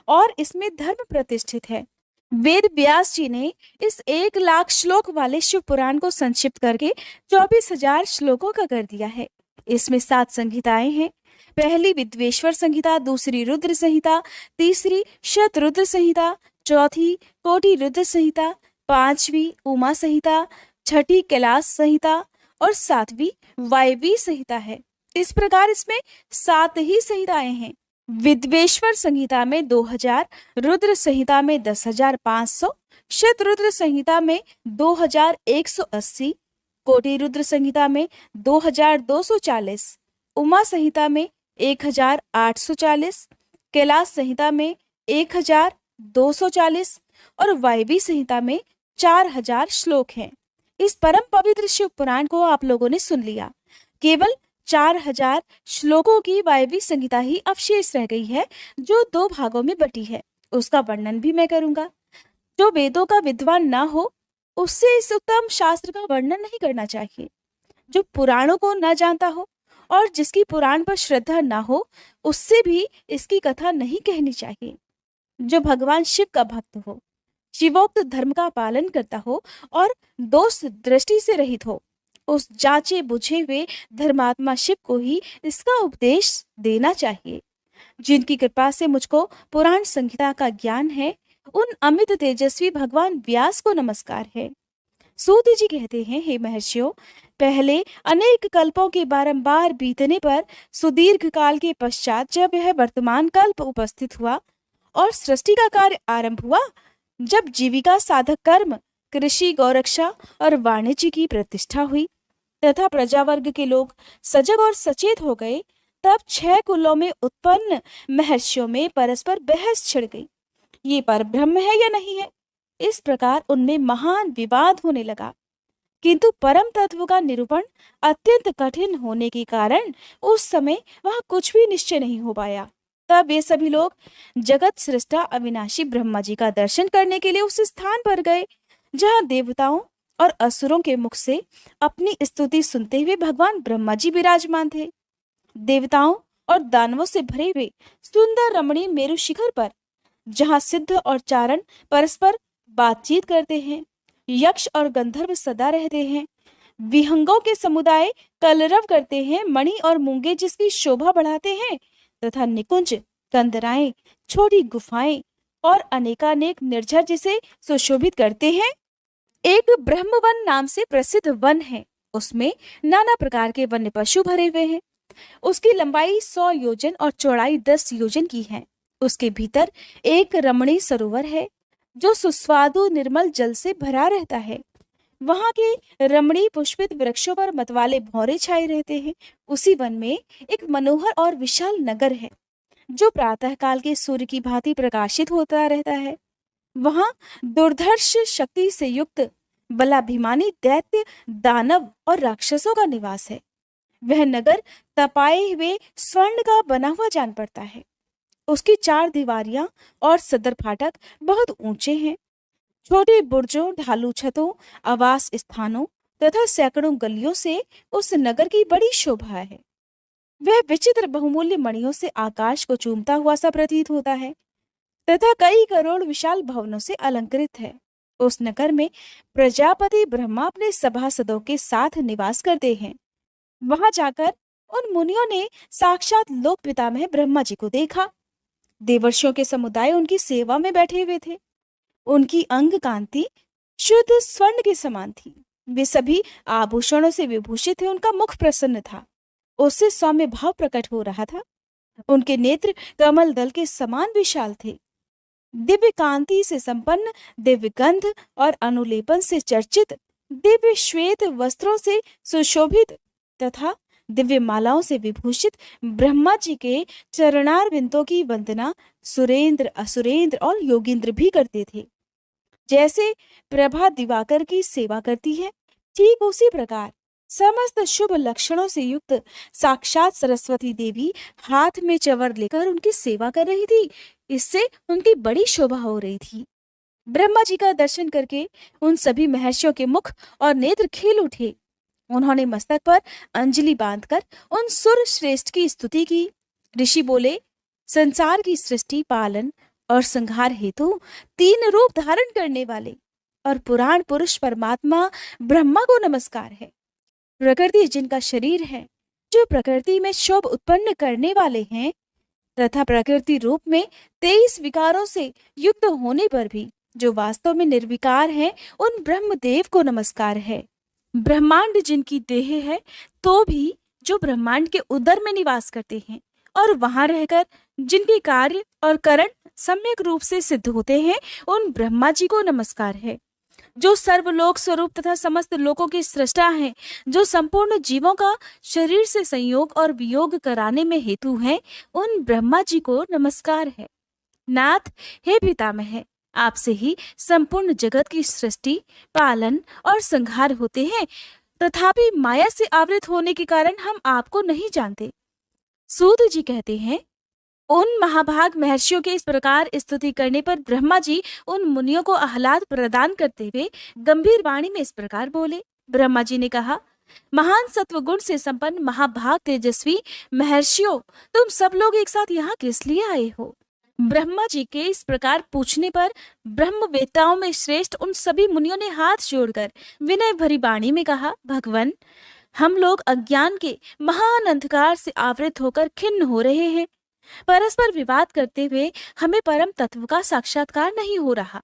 और इसमें धर्म प्रतिष्ठित है। वेद व्यास जी ने इस 1 लाख श्लोक वाले शिव पुराण को संक्षिप्त करके 24,000 श्लोकों का कर दिया है। इसमें 7 संहिताएं हैं। पहली विद्वेश्वर संहिता, दूसरी रुद्र संहिता, तीसरी शतरुद्र संहिता, चौथी कोटि रुद्र संहिता, 5वीं उमा संहिता, 6ठी कैलाश संहिता और 7वीं वायवी संहिता है। इस प्रकार इसमें 7 ही संहिताएं हैं। विद्वेश्वर संहिता में 2000, रुद्र संहिता में 10,500, शतरुद्र संहिता में 2,180, कोटि रुद्र संहिता में 2,240, उमा संहिता में 1,840, कैलाश संहिता में 1,240 और वायवी संहिता में 4,000 श्लोक हैं। इस परम पवित्र शिव पुराण को आप लोगों ने सुन लिया। केवल 4,000 श्लोकों की वायवी संहिता ही अवशेष रह गई है, जो 2 भागों में बटी है। उसका वर्णन भी मैं करूंगा। जो वेदों का विद्वान ना हो, उससे इस उत्तम शास्त्र का वर्णन नहीं करना चाहिए। जो पुराणों को न जानता हो और जिसकी पुराण पर श्रद्धा ना हो, उससे भी इसकी कथा नहीं कहनी चाहिए। जो भगवान शिव का भक्त हो, शिवोक्त धर्म का पालन करता हो और दोष दृष्टि से रहित हो, उस जांचे बुझे हुए धर्मात्मा शिव को ही इसका उपदेश देना चाहिए। जिनकी कृपा से मुझको पुराण संहिता का ज्ञान है, उन अमित तेजस्वी भगवान व्यास को नमस्कार है। सूत जी कहते हैं, हे महर्षियों, पहले अनेक कल्पों के बारंबार बीतने पर सुदीर्घ काल के पश्चात जब यह वर्तमान कल्प उपस्थित हुआ और सृष्टि का कार्य आरंभ हुआ, जब जीविका साधक कर्म, कृषि, गौरक्षा और वाणिज्य की प्रतिष्ठा हुई तथा प्रजावर्ग के लोग सजग और सचेत हो गए, तब 6 कुलों में उत्पन्न महर्षियों में परस्पर बहस छिड़ गई। ये परब्रह्म है या नहीं है, इस प्रकार उनमें महान विवाद होने लगा। किंतु परम तत्व का निरूपण अत्यंत कठिन होने के कारण उस समय वहां कुछ भी निश्चय नहीं हो पाया। तब वे सभी लोग जगत सृष्टा अविनाशी ब्रह्मा जी का दर्शन करने के लिए उस स्थान पर गए जहां देवताओं और असुरों के मुख से अपनी स्तुति सुनते हुए भगवान ब्रह्मा जी विराजमान थे। देवताओं और दानवों से भरे हुए सुंदर रमणीय मेरु शिखर पर, जहां सिद्ध और चारण परस्पर बातचीत करते हैं, यक्ष और गंधर्व सदा रहते हैं, विहंगों के समुदाय कलरव करते हैं, मणि और मूंगे जिसकी शोभा बढ़ाते हैं, तथा निकुंज, कंदराएं, छोटी गुफाएं और अनेकानेक निर्झर जिसे सुशोभित करते हैं। एक ब्रह्मवन नाम से प्रसिद्ध वन है, उसमें नाना प्रकार के वन्य पशु भरे हुए हैं। उसकी लंबाई 100 योजन और चौड़ाई 10 योजन की है। उसके भीतर एक रमणीय सरोवर है जो सुस्वादु निर्मल जल से भरा रहता है। वहां के रमणीय पुष्पित वृक्षों पर मतवाले भौरे छाए रहते हैं। उसी वन में एक मनोहर और विशाल नगर है जो प्रातः काल के सूर्य की भांति प्रकाशित होता रहता है। वहां दुर्धर्ष शक्ति से युक्त बलाभिमानी दैत्य, दानव और राक्षसों का निवास है। वह नगर तपाए हुए स्वर्ण का बना हुआ जान पड़ता है। उसकी 4 दीवारियां और सदर फाटक बहुत ऊंचे हैं। छोटे बुर्जों, ढालू छतों, आवास स्थानों तथा सैकड़ों गलियों से उस नगर की बड़ी शोभा है। वह विचित्र बहुमूल्य मणियों से आकाश को चूमता हुआ सा प्रतीत होता है तथा कई करोड़ विशाल भवनों से अलंकृत है। उस नगर में प्रजापति ब्रह्मा अपने सभासदों के साथ निवास करते हैं। वहां जाकर उन मुनियों ने साक्षात लोक पितामह ब्रह्मा जी को देखा। देवर्षियों के समुदाय उनकी सेवा में बैठे हुए थे। उनकी अंग कांति शुद्ध स्वर्ण के समान थी। वे सभी आभूषणों से विभूषित थे। उनका मुख प्रसन्न था, उससे सौम्य भाव प्रकट हो रहा था। उनके नेत्र कमल दल के समान विशाल थे। दिव्य कांति से संपन्न, दिव्य गंध और अनुलेपन से चर्चित, दिव्य श्वेत वस्त्रों से सुशोभित तथा दिव्य मालाओं से विभूषित ब्रह्मा जी के चरणारविंदों की वंदना सुरेंद्र, असुरेंद्र और योगींद्र भी करते थे। जैसे प्रभा दिवाकर की सेवा करती है, ठीक उसी प्रकार समस्त शुभ लक्षणों से युक्त साक्षात सरस्वती देवी हाथ में चवर लेकर उनकी सेवा कर रही थी। इससे उनकी बड़ी शोभा हो रही थी। ब्रह्मा जी का दर्शन करके उन सभी महर्षियों के मुख और नेत्र खिल उठे। उन्होंने मस्तक पर अंजलि बांधकर उन सुर श्रेष्ठ की स्तुति की। ऋषि बोले, संसार की सृष्टि, पालन और संहार हेतु 3 रूप धारण करने वाले और पुराण पुरुष परमात्मा ब्रह्मा को नमस्कार है। प्रकृति जिनका शरीर है, जो प्रकृति में शोभ उत्पन्न करने वाले हैं तथा प्रकृति रूप में 23 विकारों से युक्त होने पर भी जो वास्तव में निर्विकार हैं, उन ब्रह्मदेव को नमस्कार है। ब्रह्मांड जिनकी देह है, तो भी जो ब्रह्मांड के उदर में निवास करते हैं और वहां रहकर जिनके कार्य और करण सम्यक रूप से सिद्ध होते हैं, उन ब्रह्मा जी को नमस्कार है। जो सर्वलोक स्वरूप तथा समस्त लोकों के सृष्टा हैं, जो संपूर्ण जीवों का शरीर से संयोग और वियोग कराने में हेतु हैं, उन ब्रह्मा जी को नमस्कार है। नाथ, हे पितामह, आपसे ही संपूर्ण जगत की सृष्टि, पालन और संहार होते हैं, तथापि माया से आवृत होने के कारण हम आपको नहीं जानते। सूत जी कहते हैं, उन महाभाग महर्षियों के इस प्रकार स्तुति करने पर ब्रह्मा जी उन मुनियों को आह्लाद प्रदान करते हुए गंभीर वाणी में इस प्रकार बोले। ब्रह्मा जी ने कहा, महान सत्व गुण से संपन्न महाभाग तेजस्वी महर्षियों, तुम सब लोग एक साथ यहाँ किस लिए आए हो?
ब्रह्मा जी के इस प्रकार पूछने पर ब्रह्मवेत्ताओं में श्रेष्ठ उन सभी मुनियों ने हाथ जोड़कर विनय भरी वाणी में कहा, भगवान, हम लोग अज्ञान के महान अंधकार से आवृत होकर खिन्न हो रहे हैं। परस्पर विवाद करते हुए हमें परम तत्व का साक्षात्कार नहीं हो रहा।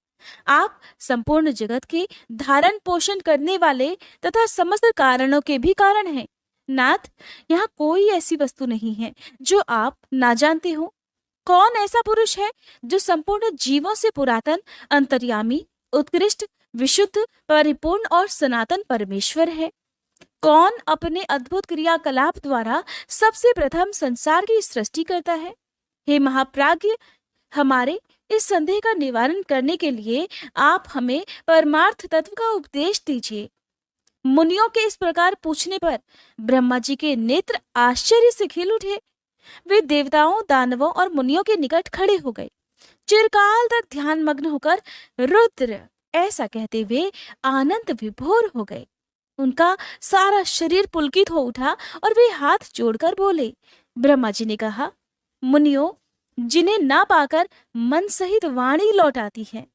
आप संपूर्ण जगत के धारण पोषण करने वाले तथा समस्त कारणों के भी कारण हैं। नाथ, यहाँ कोई ऐसी वस्तु नहीं है जो आप ना जानते हो। कौन ऐसा पुरुष है जो संपूर्ण जीवों से पुरातन, अंतर्यामी, उत्कृष्ट, विशुद्ध, परिपूर्ण और सनातन परमेश्वर है? कौन अपने अद्भुत क्रियाकलाप द्वारा सबसे प्रथम संसार की सृष्टि करता है? हे महाप्राज्ञ, हमारे इस संदेह का निवारण करने के लिए आप हमें परमार्थ तत्व का उपदेश दीजिए। मुनियों के इस प्रकार पूछने पर ब्रह्मा जी के नेत्र आश्चर्य से खिल उठे। वे देवताओं, दानवों और मुनियों के निकट खड़े हो गए। चिरकाल तक ध्यान मग्न होकर रुद्र ऐसा कहते हुए आनंद विभोर हो गए। उनका सारा शरीर पुलकित हो उठा और वे हाथ जोड़कर बोले। ब्रह्मा जी ने कहा, मुनियों, जिन्हें ना पाकर मन सहित वाणी लौट आती है,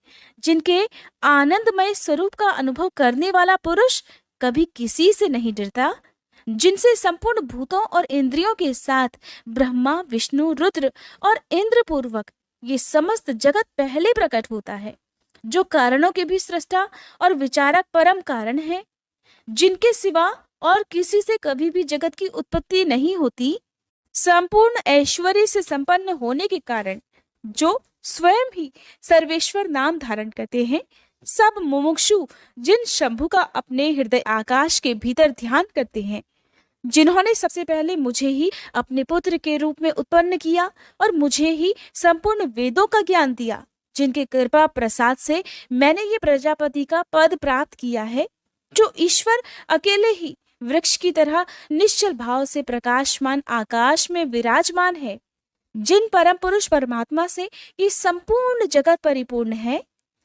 जिनके आनंदमय स्वरूप का अनुभव करने वाला पुरुष कभी किसी से नहीं डरता, जिनसे संपूर्ण भूतों और इंद्रियों के साथ ब्रह्मा, विष्णु, रुद्र और इंद्र पूर्वक ये समस्त जगत पहले प्रकट होता है, जो कारणों के भी सृष्टा और विचारक परम कारण है, जिनके सिवा और किसी से कभी भी जगत की उत्पत्ति नहीं होती, संपूर्ण ऐश्वर्य से संपन्न होने के कारण जो स्वयं ही सर्वेश्वर नाम धारण करते हैं, सब मुमुक्षु जिन शंभु का अपने हृदय आकाश के भीतर ध्यान करते हैं, जिन्होंने सबसे पहले मुझे ही अपने पुत्र के रूप में उत्पन्न किया और मुझे ही संपूर्ण वेदों का ज्ञान दिया, जिनके कृपा प्रसाद से मैंने ये प्रजापति का पद प्राप्त किया है, जो ईश्वर अकेले ही वृक्ष की तरह निश्चल भाव से प्रकाशमान आकाश में विराजमान है, जिन परम पुरुष परमात्मा से ये संपूर्ण जगत परिपूर्ण है,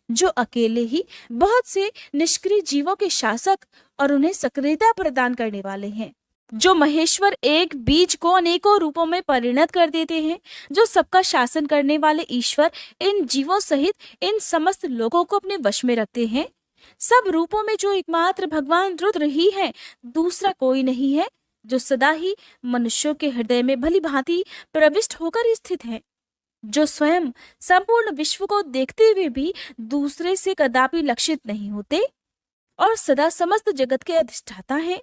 जो अकेले ही बहुत से निष्क्रिय जीवों के शासक और उन्हें सक्रियता प्रदान करने वाले हैं, जो महेश्वर एक बीज को अनेकों रूपों में परिणत कर देते हैं, जो सबका शासन करने वाले ईश्वर इन जीवों सहित इन समस्त लोगों को अपने वश में रखते हैं, सब रूपों में जो एकमात्र भगवान रुद्र ही है, दूसरा कोई नहीं है, जो सदा ही मनुष्यों के हृदय में भली भांति प्रविष्ट होकर स्थित है, जो स्वयं संपूर्ण विश्व को देखते हुए भी दूसरे से कदापि लक्षित नहीं होते और सदा समस्त जगत के अधिष्ठाता है,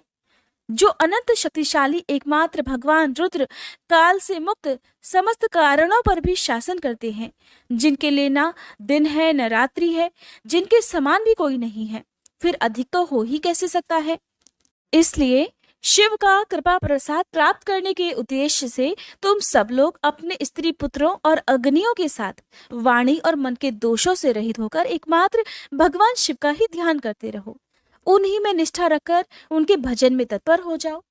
जो अनंत शक्तिशाली एकमात्र भगवान रुद्र काल से मुक्त समस्त कारणों पर भी शासन करते हैं, जिनके लिए ना दिन है न रात्रि है, जिनके समान भी कोई नहीं है, फिर अधिक तो हो ही कैसे सकता है। इसलिए शिव का कृपा प्रसाद प्राप्त करने के उद्देश्य से तुम सब लोग अपने स्त्री पुत्रों और अग्नियों के साथ वाणी और मन के दोषों से रहित होकर एकमात्र भगवान शिव का ही ध्यान करते रहो। उन्हीं में निष्ठा रखकर उनके भजन में तत्पर हो जाओ।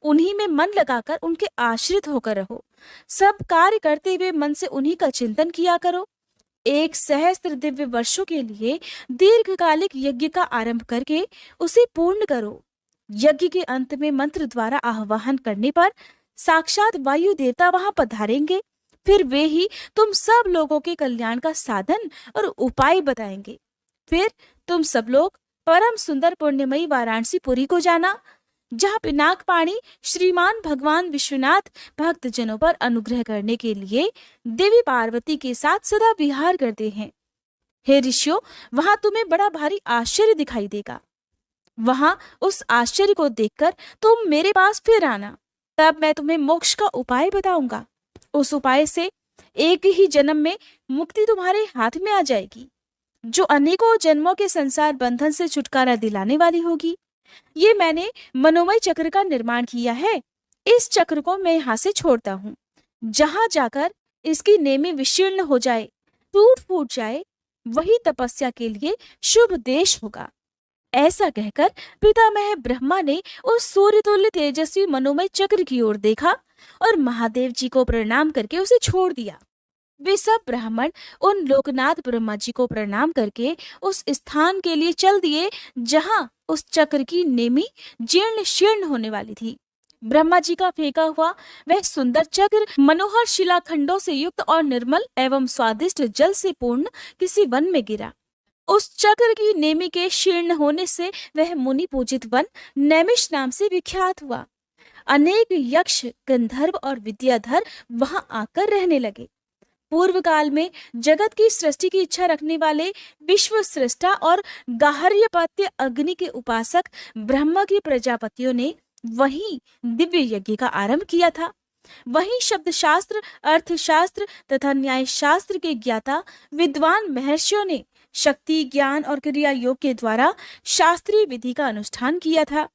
उन्हीं में मन लगाकर उनके आश्रित होकर रहो। सब कार्य करते हुए मन से उन्हीं का चिंतन किया करो। 1 सहस्त्र दिव्य वर्षों के लिए दीर्घकालिक यज्ञ का आरंभ करके उसे पूर्ण करो। यज्ञ के अंत में मंत्र द्वारा आह्वान करने पर साक्षात वायु देवता वहां पधारेंगे। फिर वे ही तुम सब लोगों के कल्याण का साधन और उपाय बताएंगे। फिर तुम सब लोग परम सुंदर पुण्यमयी वाराणसी पुरी को जाना, जहाँ पिनाक पाणी श्रीमान भगवान विश्वनाथ भक्त जनों पर अनुग्रह करने के लिए देवी पार्वती के साथ सदा विहार करते हैं। हे ऋषियों, वहां तुम्हें बड़ा भारी आश्चर्य दिखाई देगा। वहां उस आश्चर्य को देखकर तुम मेरे पास फिर आना, तब मैं तुम्हें मोक्ष का उपाय बताऊंगा। उस उपाय से एक ही जन्म में मुक्ति तुम्हारे हाथ में आ जाएगी, जो अनेकों जन्मों के संसार बंधन से छुटकारा दिलाने वाली होगी। ये मैंने मनोमय चक्र का निर्माण किया है। इस चक्र को मैं यहाँ से छोड़ता हूँ। जहां जाकर इसकी नेमी विशीर्ण हो जाए, टूट फूट जाए, वही तपस्या के लिए शुभ देश होगा। ऐसा कहकर पितामह ब्रह्मा ने उस सूर्यतुल्य तेजस्वी मनोमय चक्र की ओर देखा और महादेव जी को प्रणाम करके उसे छोड़ दिया। वे सब ब्राह्मण उन लोकनाथ ब्रह्मा जी को प्रणाम करके उस स्थान के लिए चल दिए जहां उस चक्र की नेमी जीर्ण शीर्ण होने वाली थी। ब्रह्मा जी का फेंका हुआ वह सुंदर चक्र मनोहर शिलाखंडों से युक्त और निर्मल एवं स्वादिष्ट जल से पूर्ण किसी वन में गिरा। उस चक्र की नेमि के शीर्ण होने से वह मुनि पूजित वन नैमिष नाम से विख्यात हुआ। अनेक यक्ष, गंधर्व और विद्याधर वहां आकर रहने लगे। पूर्व काल में जगत की सृष्टि की इच्छा रखने वाले विश्व सृष्टा और गाहर्यपत्य अग्नि के उपासक ब्रह्मा की प्रजापतियों ने वही दिव्य यज्ञ का आरंभ किया था। वही शब्द शास्त्र, अर्थशास्त्र तथा न्याय शास्त्र के ज्ञाता विद्वान महर्षियों ने शक्ति, ज्ञान और क्रिया योग के द्वारा शास्त्रीय विधि का अनुष्ठान किया था।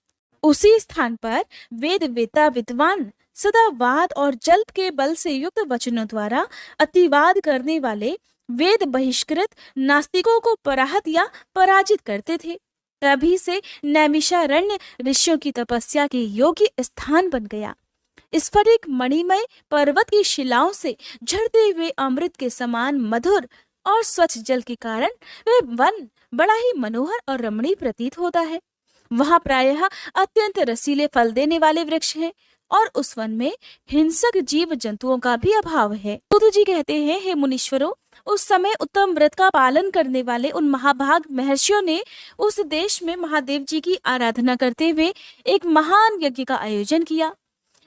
उसी स्थान पर वेद वेता विद्वान सदा वाद और जल्प के बल से युक्त वचनों द्वारा अतिवाद करने वाले वेद बहिष्कृत नास्तिकों को पराहत या पराजित करते थे। तभी से नैमिषारण्य ऋषियों की तपस्या के योग्य स्थान बन गया। स्फटिक मणिमय पर्वत की शिलाओं से झरते हुए अमृत के समान मधुर और स्वच्छ जल के कारण वह वन बड़ा ही मनोहर और रमणीय प्रतीत होता है। वहां प्रायः अत्यंत रसीले फल देने वाले वृक्ष हैं और उस वन में हिंसक जीव जंतुओं का भी अभाव है। सूत जी कहते हैं, हे मुनीश्वरों, उस समय उत्तम व्रत का पालन करने वाले उन महाभाग महर्षियों ने उस देश में महादेव जी की आराधना करते हुए एक महान यज्ञ का आयोजन किया।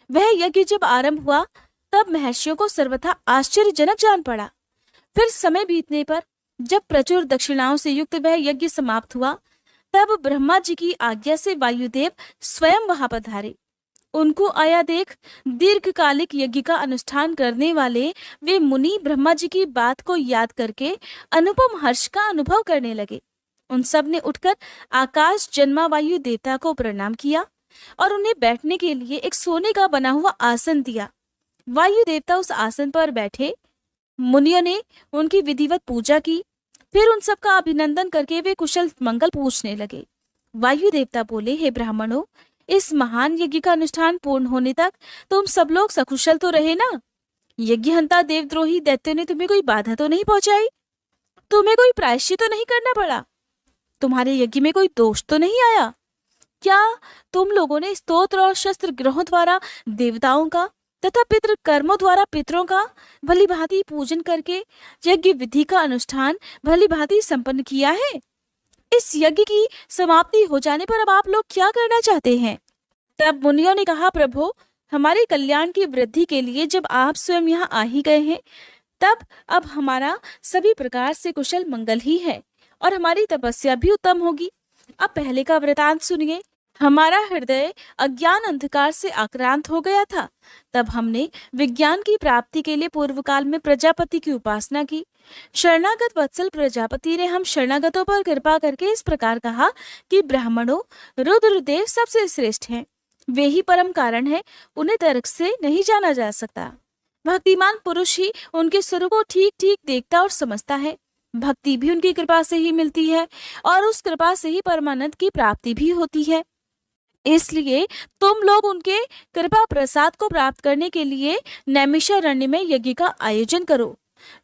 वह यज्ञ जब आरंभ हुआ तब महर्षियों को सर्वथा आश्चर्यजनक जान पड़ा। फिर समय बीतने पर जब प्रचुर दक्षिणाओं से युक्त वह यज्ञ समाप्त हुआ तब ब्रह्मा जी की आज्ञा से वायुदेव स्वयं वहां पधारे। उनको आया देख दीर्घकालिक यज्ञ का अनुष्ठान करने वाले वे मुनि ब्रह्मा जी की बात को याद करके अनुपम हर्ष का अनुभव करने लगे। उन सब ने उठकर आकाश जन्मा वायु देवता को प्रणाम किया और उन्हें बैठने के लिए एक सोने का बना हुआ आसन दिया। वायु देवता उस आसन पर बैठे। मुनियों ने उनकी विधिवत पूजा की। फिर उन सब का अभिनंदन करके वे कुशल मंगल पूछने लगे। वायु देवता बोले, हे ब्राह्मणों, इस महान यज्ञ का अनुष्ठान पूर्ण होने तक तुम सब लोग सकुशल तो रहे ना? यज्ञहंता देवद्रोही दैत्यों ने तुम्हें कोई बाधा तो नहीं पहुंचाई? तुम्हें कोई प्रायश्चित तो नहीं करना पड़ा? तुम्हारे यज्ञ में कोई दोष तो नहीं आया? क्या तुम लोगों ने स्तोत्र और शस्त्र ग्रहों द्वारा देवताओं का तथा पितृ कर्मों द्वारा पितरों का भली भांति पूजन करके यज्ञ विधि का अनुष्ठान भली भांति संपन्न किया है? इस यज्ञ की समाप्ति हो जाने पर अब आप लोग क्या करना चाहते हैं? तब मुनियों ने कहा, प्रभु, हमारे कल्याण की वृद्धि के लिए जब आप स्वयं यहाँ आ ही गए हैं तब अब हमारा सभी प्रकार से कुशल मंगल ही है और हमारी तपस्या भी उत्तम होगी। अब पहले का वृतांत सुनिए। हमारा हृदय अज्ञान अंधकार से आक्रांत हो गया था। तब हमने विज्ञान की प्राप्ति के लिए पूर्व काल में प्रजापति की उपासना की। शरणागत वत्सल प्रजापति ने हम शरणागतों पर कृपा करके इस प्रकार कहा कि ब्राह्मणों, रुद्रदेव सबसे श्रेष्ठ हैं। वे ही परम कारण है, उन्हें तर्क से नहीं जाना जा सकता। भक्तिमान पुरुष ही उनके स्वरूप को ठीक ठीक देखता और समझता है। भक्ति भी उनकी कृपा से ही मिलती है और उस कृपा से ही परमानंद की प्राप्ति भी होती है। इसलिए तुम लोग उनके कृपा प्रसाद को प्राप्त करने के लिए नैमिषारण्य में यज्ञ का आयोजन करो।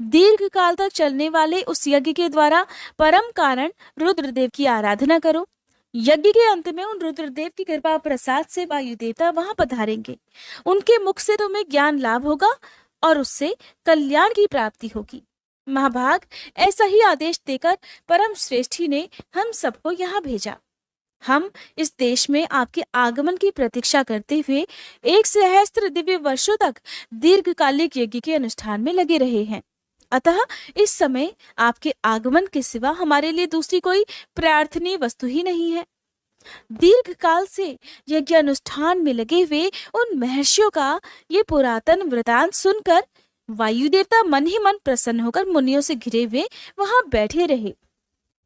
दीर्घ काल तक चलने वाले उस यज्ञ के द्वारा परम कारण रुद्रदेव की आराधना करो। यज्ञ के अंत में उन रुद्रदेव की कृपा प्रसाद से वायु देवता वहां पधारेंगे। उनके मुख से तुम्हें ज्ञान लाभ होगा और उससे कल्याण की प्राप्ति होगी। महाभाग, ऐसा ही आदेश देकर परम श्रेष्ठी ने हम सबको यहाँ भेजा। हम इस देश में आपके आगमन की प्रतीक्षा करते हुए 1 सहस्त्र दिव्य वर्षों तक दीर्घकालिक यज्ञ के अनुष्ठान में लगे रहे हैं। अतः इस समय आपके आगमन के सिवा हमारे लिए दूसरी कोई प्रार्थनीय वस्तु ही नहीं है। दीर्घ काल से यज्ञ अनुष्ठान में लगे हुए उन महर्षियों का ये पुरातन वृतांत सुनकर वायु देवता मन ही मन प्रसन्न होकर मुनियों से घिरे हुए वहां बैठे रहे।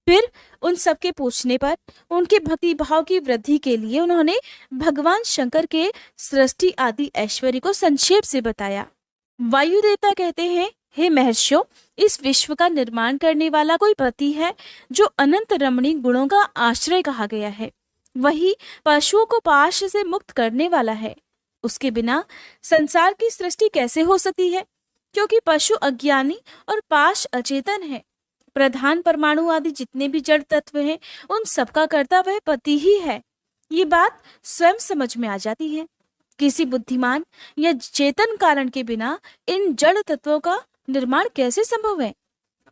फिर उन सबके पूछने पर उनके भक्ति भाव की वृद्धि के लिए उन्होंने भगवान शंकर के सृष्टि आदि ऐश्वर्य को संक्षेप से बताया। वायु देवता कहते हैं, हे महर्षियों, इस विश्व का निर्माण करने वाला कोई पति है जो अनंत रमणीय गुणों का आश्रय कहा गया है। वही पशुओं को पाश से मुक्त करने वाला है। उसके बिना संसार की सृष्टि कैसे हो सकती है? क्योंकि पशु अज्ञानी और पाश अचेतन है। प्रधान परमाणु आदि जितने भी जड़ तत्व हैं, उन सबका कर्ता वह पति ही है। ये बात स्वयं समझ में आ जाती है। किसी बुद्धिमान या चेतन कारण के बिना इन जड़ तत्वों का निर्माण कैसे संभव है?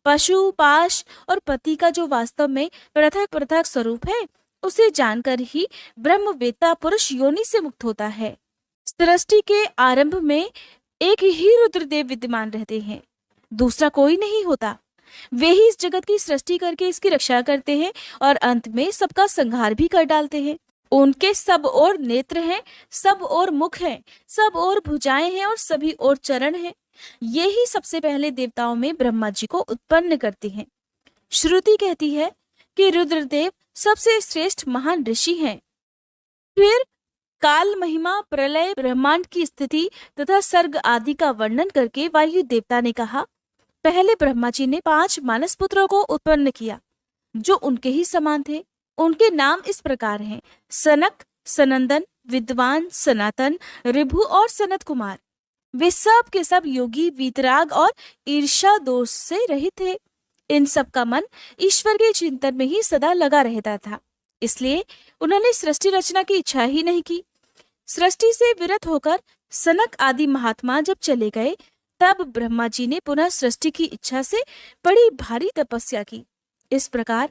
पशु, पाश और पति का जो वास्तव में पृथक पृथक स्वरूप है, उसे जानकर ही ब्रह्मवेत्ता पुरुष योनि से मुक्त होता है। सृष्टि के आरंभ में एक ही रुद्रदेव विद्यमान रहते हैं, दूसरा कोई नहीं होता। वे ही इस जगत की सृष्टि करके इसकी रक्षा करते हैं और अंत में सबका संहार भी कर डालते हैं। उनके सब और नेत्र हैं, सब और मुख हैं, सब और भुजाएं हैं और सभी और चरण हैं। ये ही सबसे पहले देवताओं में ब्रह्मा जी को उत्पन्न करते हैं। श्रुति कहती है कि रुद्रदेव सबसे श्रेष्ठ महान ऋषि हैं। फिर काल महिमा, प्रलय, ब्रह्मांड की स्थिति तथा सर्ग आदि का वर्णन करके वायु देवता ने कहा, पहले ब्रह्मा जी ने 5 मानस पुत्रों को उत्पन्न किया जो उनके ही समान थे। उनके नाम इस प्रकार हैं: सनक, सनंदन, विद्वान, सनातन, ऋभु और सनत कुमार। वे सब के सब योगी, वीतराग और ईर्ष्या दोष से रहित थे। इन सब का मन ईश्वर के चिंतन में ही सदा लगा रहता था, इसलिए उन्होंने सृष्टि रचना की इच्छा ही नहीं की। सृष्टि से विरत होकर सनक आदि महात्मा जब चले गए, तब ब्रह्मा जी ने पुनः सृष्टि की इच्छा से बड़ी भारी तपस्या की। इस प्रकार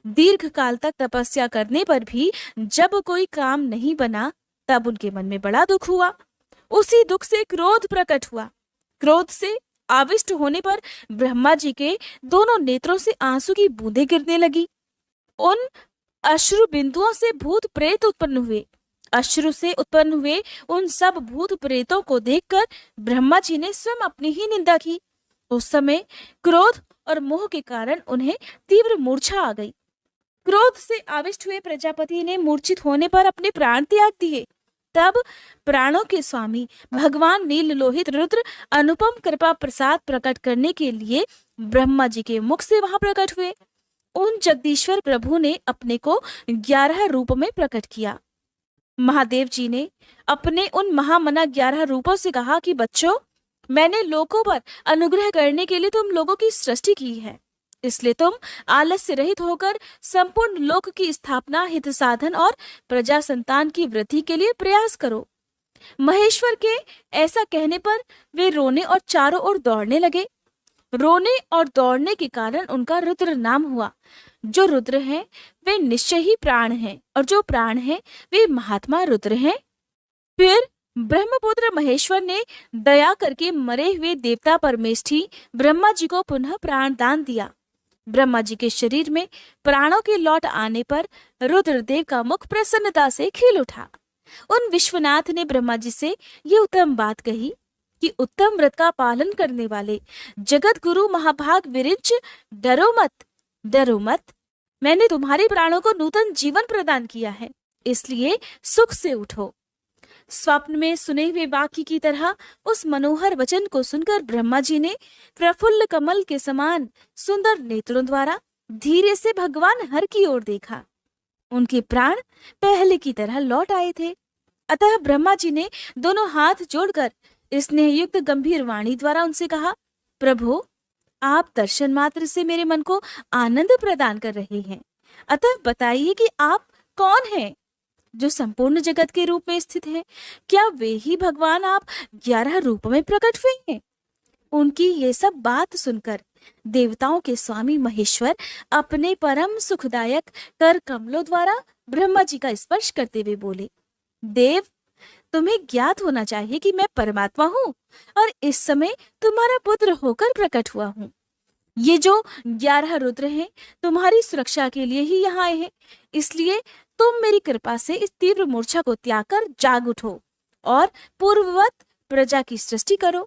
दीर्घ काल तक तपस्या करने पर भी जब कोई काम नहीं बना, तब उनके मन में बड़ा दुख हुआ। उसी दुख से क्रोध प्रकट हुआ। क्रोध से आविष्ट होने पर ब्रह्मा जी के दोनों नेत्रों से आंसू की बूंदें गिरने लगी। उन अश्रु बिंदुओं से भूत प्रेत उत्पन्न हुए। अश्रु से उत्पन्न हुए उन सब भूत प्रेतों को देखकर ब्रह्मा जी ने स्वयं अपनी ही निंदा की। उस समय क्रोध और मोह के कारण उन्हें तीव्र मूर्छा आ गई। क्रोध से आविष्ट हुए प्रजापति ने मूर्छित होने पर अपने प्राण त्याग दिए। तब प्राणों के स्वामी भगवान नील लोहित रुद्र अनुपम कृपा प्रसाद प्रकट करने के लिए ब्रह्मा जी के मुख से वहां प्रकट हुए। उन जगदीश्वर प्रभु ने अपने को 11 रूप में प्रकट किया। महादेव जी ने अपने उन महामना 11 रूपों से कहा कि बच्चों, मैंने लोगों पर अनुग्रह करने के लिए तुम लोगों की सृष्टि की है, इसलिए तुम आलस्य रहित होकर संपूर्ण लोक की स्थापना, हित साधन और प्रजा संतान की वृद्धि के लिए प्रयास करो। महेश्वर के ऐसा कहने पर वे रोने और चारों ओर दौड़ने लगे। रोने और दौड़ने के कारण उनका रुद्र नाम हुआ। जो रुद्र हैं वे निश्चय ही प्राण हैं, और जो प्राण हैं वे महात्मा रुद्र हैं। फिर ब्रह्मपुत्र महेश्वर ने दया करके मरे हुए देवता परमेष्ठी ब्रह्मा जी को पुनः प्राण दान दिया। ब्रह्मा जी के शरीर में प्राणों के लौट आने पर रुद्रदेव का मुख प्रसन्नता से खिल उठा। उन विश्वनाथ ने ब्रह्मा जी से ये उत्तम बात कही कि उत्तम व्रत का पालन करने वाले जगत गुरु महाभाग विरिंच, डरो मत, डरो मत। मैंने तुम्हारे प्राणों को नूतन जीवन प्रदान किया है, इसलिए सुख से उठो। स्वप्न में सुने हुए वाक्य की तरह उस मनोहर वचन को सुनकर ब्रह्मा जी ने प्रफुल्ल कमल के समान सुंदर नेत्रों द्वारा धीरे से भगवान हर की ओर देखा। उनके प्राण पहले की तरह लौट आए थे। अतः ब्रह्मा जी ने दोनों हाथ जोड़कर स्नेहयुक्त गंभीर वाणी द्वारा उनसे कहा, प्रभु, आप दर्शन मात्र से मेरे मन को आनंद प्रदान कर रहे हैं। अतः बताइए कि आप कौन हैं जो संपूर्ण जगत के रूप में स्थित है? क्या वे ही भगवान आप 11 रूप में प्रकट हुए हैं? उनकी ये सब बात सुनकर देवताओं के स्वामी महेश्वर अपने परम सुखदायक कर कमलों द्वारा ब्रह्मा जी का स्पर्श करते हुए बोले, देव, तुम्हें ज्ञात होना चाहिए कि मैं परमात्मा हूँ और इस समय तुम्हारा पुत्र होकर प्रकट हुआ हूँ। ये जो 11 रुद्र हैं तुम्हारी सुरक्षा के लिए ही यहाँ आए हैं, इसलिए तुम मेरी कृपा से इस तीव्र मूर्छा को त्याग कर जाग उठो और पूर्ववत प्रजा की सृष्टि करो।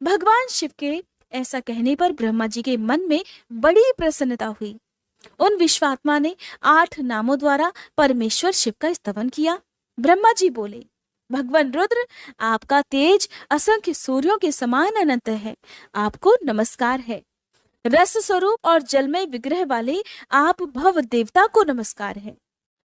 भगवान शिव के ऐसा कहने पर ब्रह्मा जी के मन में बड़ी प्रसन्नता हुई। उन विश्वात्मा ने 8 नामों द्वारा परमेश्वर शिव का स्तवन किया। ब्रह्मा जी बोले, भगवान रुद्र, आपका तेज असंख्य सूर्यों के समान अनंत है, आपको नमस्कार है। रस स्वरूप और जलमय विग्रह वाले आप भव देवता को नमस्कार है।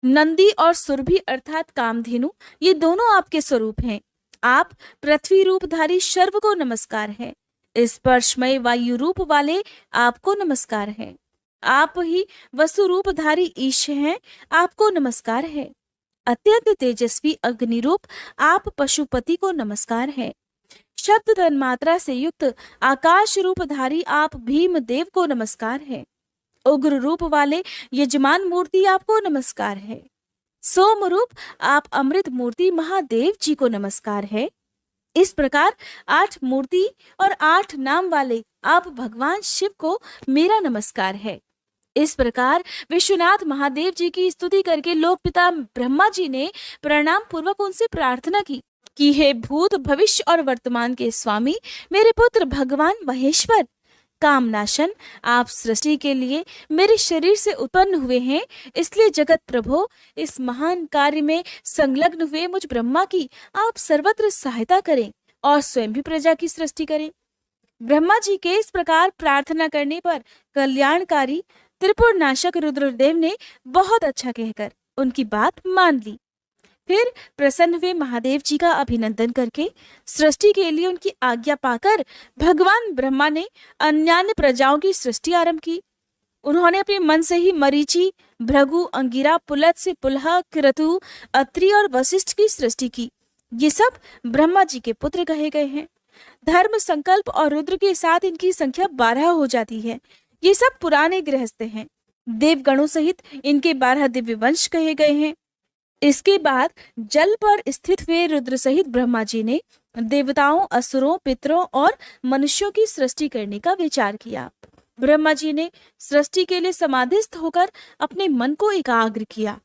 नंदी और सुरभि अर्थात कामधेनु, ये दोनों आपके स्वरूप हैं। आप पृथ्वी रूपधारी शर्व को नमस्कार है। स्पर्शमय वायु रूप वाले आपको नमस्कार है। आप ही वसु रूपधारी ईश हैं, आपको नमस्कार है। अत्यंत तेजस्वी अग्निरूप आप पशुपति को नमस्कार है। शब्द तन्मात्रा से युक्त आकाश रूपधारी आप भीम देव को नमस्कार है। उग्र रूप वाले यजमान मूर्ति आपको नमस्कार है। सोम रूप आप अमृत मूर्ति महादेव जी को नमस्कार है। इस प्रकार 8 मूर्ति और 8 नाम वाले आप भगवान शिव को मेरा नमस्कार है। इस प्रकार विश्वनाथ महादेव जी की स्तुति करके लोक पिता ब्रह्मा जी ने प्रणाम पूर्वक उनसे प्रार्थना की कि हे भूत भविष्य और वर्तमान के स्वामी, मेरे पुत्र भगवान महेश्वर, कामनाशन, आप सृष्टि के लिए मेरे शरीर से उत्पन्न हुए हैं, इसलिए जगत प्रभो, इस महान कार्य में संलग्न हुए मुझ ब्रह्मा की आप सर्वत्र सहायता करें और स्वयं भी प्रजा की सृष्टि करें। ब्रह्मा जी के इस प्रकार प्रार्थना करने पर कल्याणकारी त्रिपुर नाशक रुद्रदेव ने बहुत अच्छा कहकर उनकी बात मान ली। फिर प्रसन्न हुए महादेव जी का अभिनंदन करके सृष्टि के लिए उनकी आज्ञा पाकर भगवान ब्रह्मा ने अन्यान्य प्रजाओं की सृष्टि आरंभ की। उन्होंने अपने मन से ही मरीचि, भृगु, अंगिरा, पुलत्स्य, पुलह, क्रतु, अत्रि और वशिष्ठ की सृष्टि की। ये सब ब्रह्मा जी के पुत्र कहे गए हैं। धर्म, संकल्प और रुद्र के साथ इनकी संख्या 12 हो जाती है। ये सब पुराने गृहस्थ हैं। देवगणों सहित इनके 12 दिव्य वंश कहे गए हैं। इसके बाद जल पर स्थित हुए रुद्र सहित ब्रह्मा जी ने देवताओं, असुरों, पितरों और मनुष्यों की सृष्टि करने का विचार किया। ब्रह्मा जी ने सृष्टि के लिए समाधिस्थ होकर अपने मन को एकाग्र किया।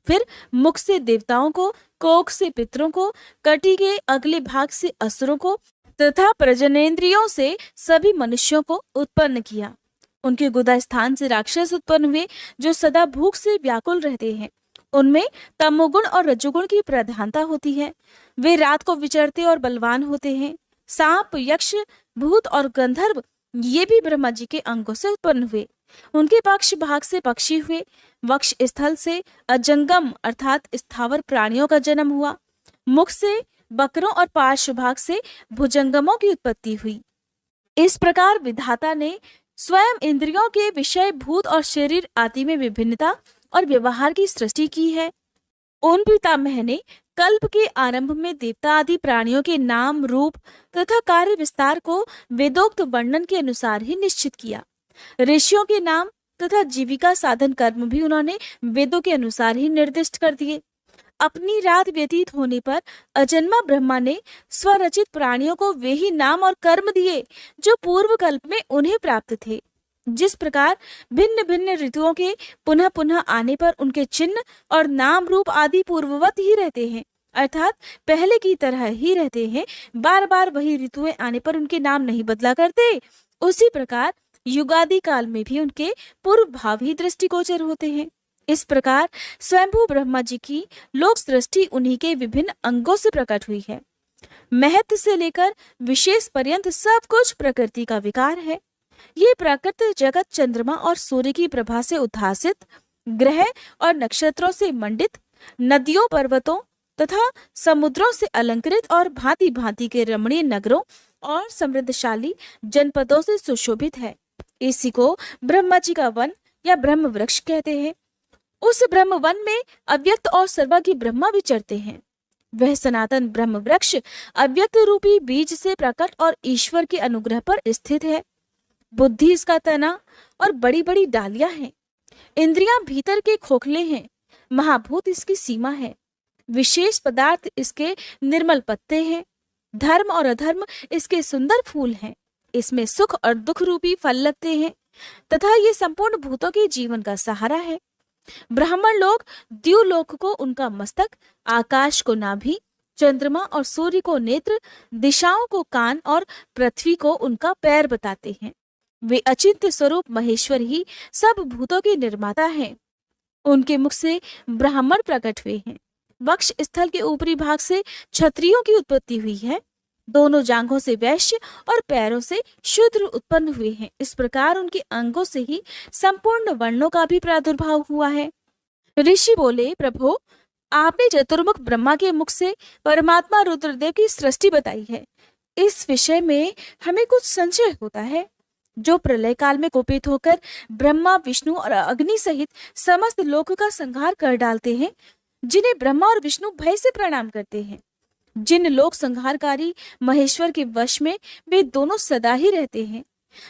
फिर मुख से देवताओं को, कोख से पितरों को, कटी के अगले भाग से असुरों को तथा प्रजनेन्द्रियों से सभी मनुष्यों को उत्पन्न किया। उनके गुदा स्थान से राक्षस उत्पन्न हुए जो सदा भूख से व्याकुल रहते हैं। उनमें तमोगुण और रजोगुण की प्रधानता होती है। वे रात को विचरते और बलवान होते हैं। सांप, यक्ष, भूत और गंधर्व ये भी ब्रह्मा जी के अंगों से उत्पन्न हुए। उनके पक्ष भाग से पक्षी हुए। वक्ष स्थल से अजंगम अर्थात स्थावर प्राणियों का जन्म हुआ। मुख से बकरों और पार्श्व भाग से भुजंगमों की उत्पत्ति हुई। इस प्रकार विधाता ने स्वयं इंद्रियों के विषय, भूत और शरीर आदि में विभिन्नता और व्यवहार की सृष्टि की है। उन पितामह ने कल्प के आरंभ में देवता आदि प्राणियों के नाम, रूप तथा कार्य विस्तार को वेदोक्त वर्णन के अनुसार ही निश्चित किया। ऋषियों के नाम तथा जीविका साधन कर्म भी उन्होंने वेदों के अनुसार ही निर्दिष्ट कर दिए। अपनी रात व्यतीत होने पर अजन्मा ब्रह्मा ने स्वरचित प्राणियों को वे ही नाम और कर्म दिए जो पूर्व कल्प में उन्हें प्राप्त थे। जिस प्रकार भिन्न भिन्न ऋतुओं के पुनः पुनः आने पर उनके चिन्ह और नाम रूप आदि पूर्ववत ही रहते हैं, अर्थात पहले की तरह ही रहते हैं, बार बार वही ऋतुएं आने पर उनके नाम नहीं बदला करते, उसी प्रकार युगादि काल में भी उनके पूर्व भाव ही दृष्टिगोचर होते हैं। इस प्रकार स्वयंभू ब्रह्मा जी की लोक सृष्टि उन्हीं के विभिन्न अंगों से प्रकट हुई है। महत्व से लेकर विशेष पर्यंत सब कुछ प्रकृति का विकार है। ये प्राकृत जगत चंद्रमा और सूर्य की प्रभा से उद्भासित, ग्रह और नक्षत्रों से मंडित, नदियों, पर्वतों तथा समुद्रों से अलंकृत और भांति भांति के रमणीय नगरों और समृद्धशाली जनपदों से सुशोभित है। इसी को ब्रह्मा जी का वन या ब्रह्म वृक्ष कहते हैं। उस ब्रह्म वन में अव्यक्त और सर्वज्ञ ब्रह्मा विचरते हैं। वह सनातन ब्रह्म वृक्ष अव्यक्त रूपी बीज से प्रकट और ईश्वर के अनुग्रह पर स्थित है। बुद्धि इसका तना और बड़ी बड़ी डालियां हैं। इंद्रियां भीतर के खोखले हैं। महाभूत इसकी सीमा है। विशेष पदार्थ इसके निर्मल पत्ते हैं। धर्म और अधर्म इसके सुंदर फूल हैं। इसमें सुख और दुख रूपी फल लगते हैं तथा ये संपूर्ण भूतों के जीवन का सहारा है। ब्राह्मण लोग द्युलोक को उनका मस्तक, आकाश को नाभि, चंद्रमा और सूर्य को नेत्र, दिशाओं को कान और पृथ्वी को उनका पैर बताते हैं। वे अचिंत्य स्वरूप महेश्वर ही सब भूतों के निर्माता हैं। उनके मुख से ब्राह्मण प्रकट हुए हैं। वक्ष स्थल के ऊपरी भाग से क्षत्रियों की उत्पत्ति हुई है। दोनों जांघों से वैश्य और पैरों से शूद्र उत्पन्न हुए हैं। इस प्रकार उनके अंगों से ही संपूर्ण वर्णों का भी प्रादुर्भाव हुआ है। ऋषि बोले, प्रभो, आपने चतुर्मुख ब्रह्मा के मुख से परमात्मा रुद्रदेव की सृष्टि बताई है। इस विषय में हमें कुछ संशय होता है। जो प्रलय काल में कुपित होकर ब्रह्मा, विष्णु और अग्नि सहित समस्त लोक का संहार कर डालते हैं, जिन्हें ब्रह्मा और विष्णु भय से प्रणाम करते हैं। जिन लोक संहारकारी महेश्वर के वश में वे दोनों सदा ही रहते हैं।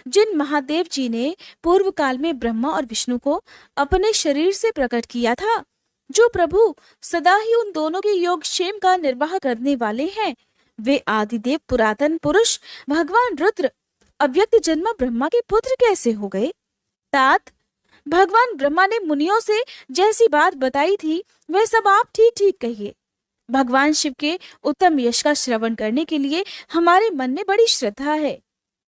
जिन महादेव जी ने पूर्व काल में ब्रह्मा और विष्णु को अपने शरीर से प्रकट किया था, जो प्रभु सदा ही उन दोनों के योगक्षेम का निर्वाह करने वाले हैं, वे आदिदेव पुरातन पुरुष भगवान रुद्र अव्यक्त जन्म ब्रह्मा के पुत्र कैसे हो गए? तात, भगवान ब्रह्मा ने मुनियों से जैसी बात बताई थी वह सब आप ठीक ठीक कहिए। भगवान शिव के उत्तम यश का श्रवण करने के लिए हमारे मन में बड़ी श्रद्धा है।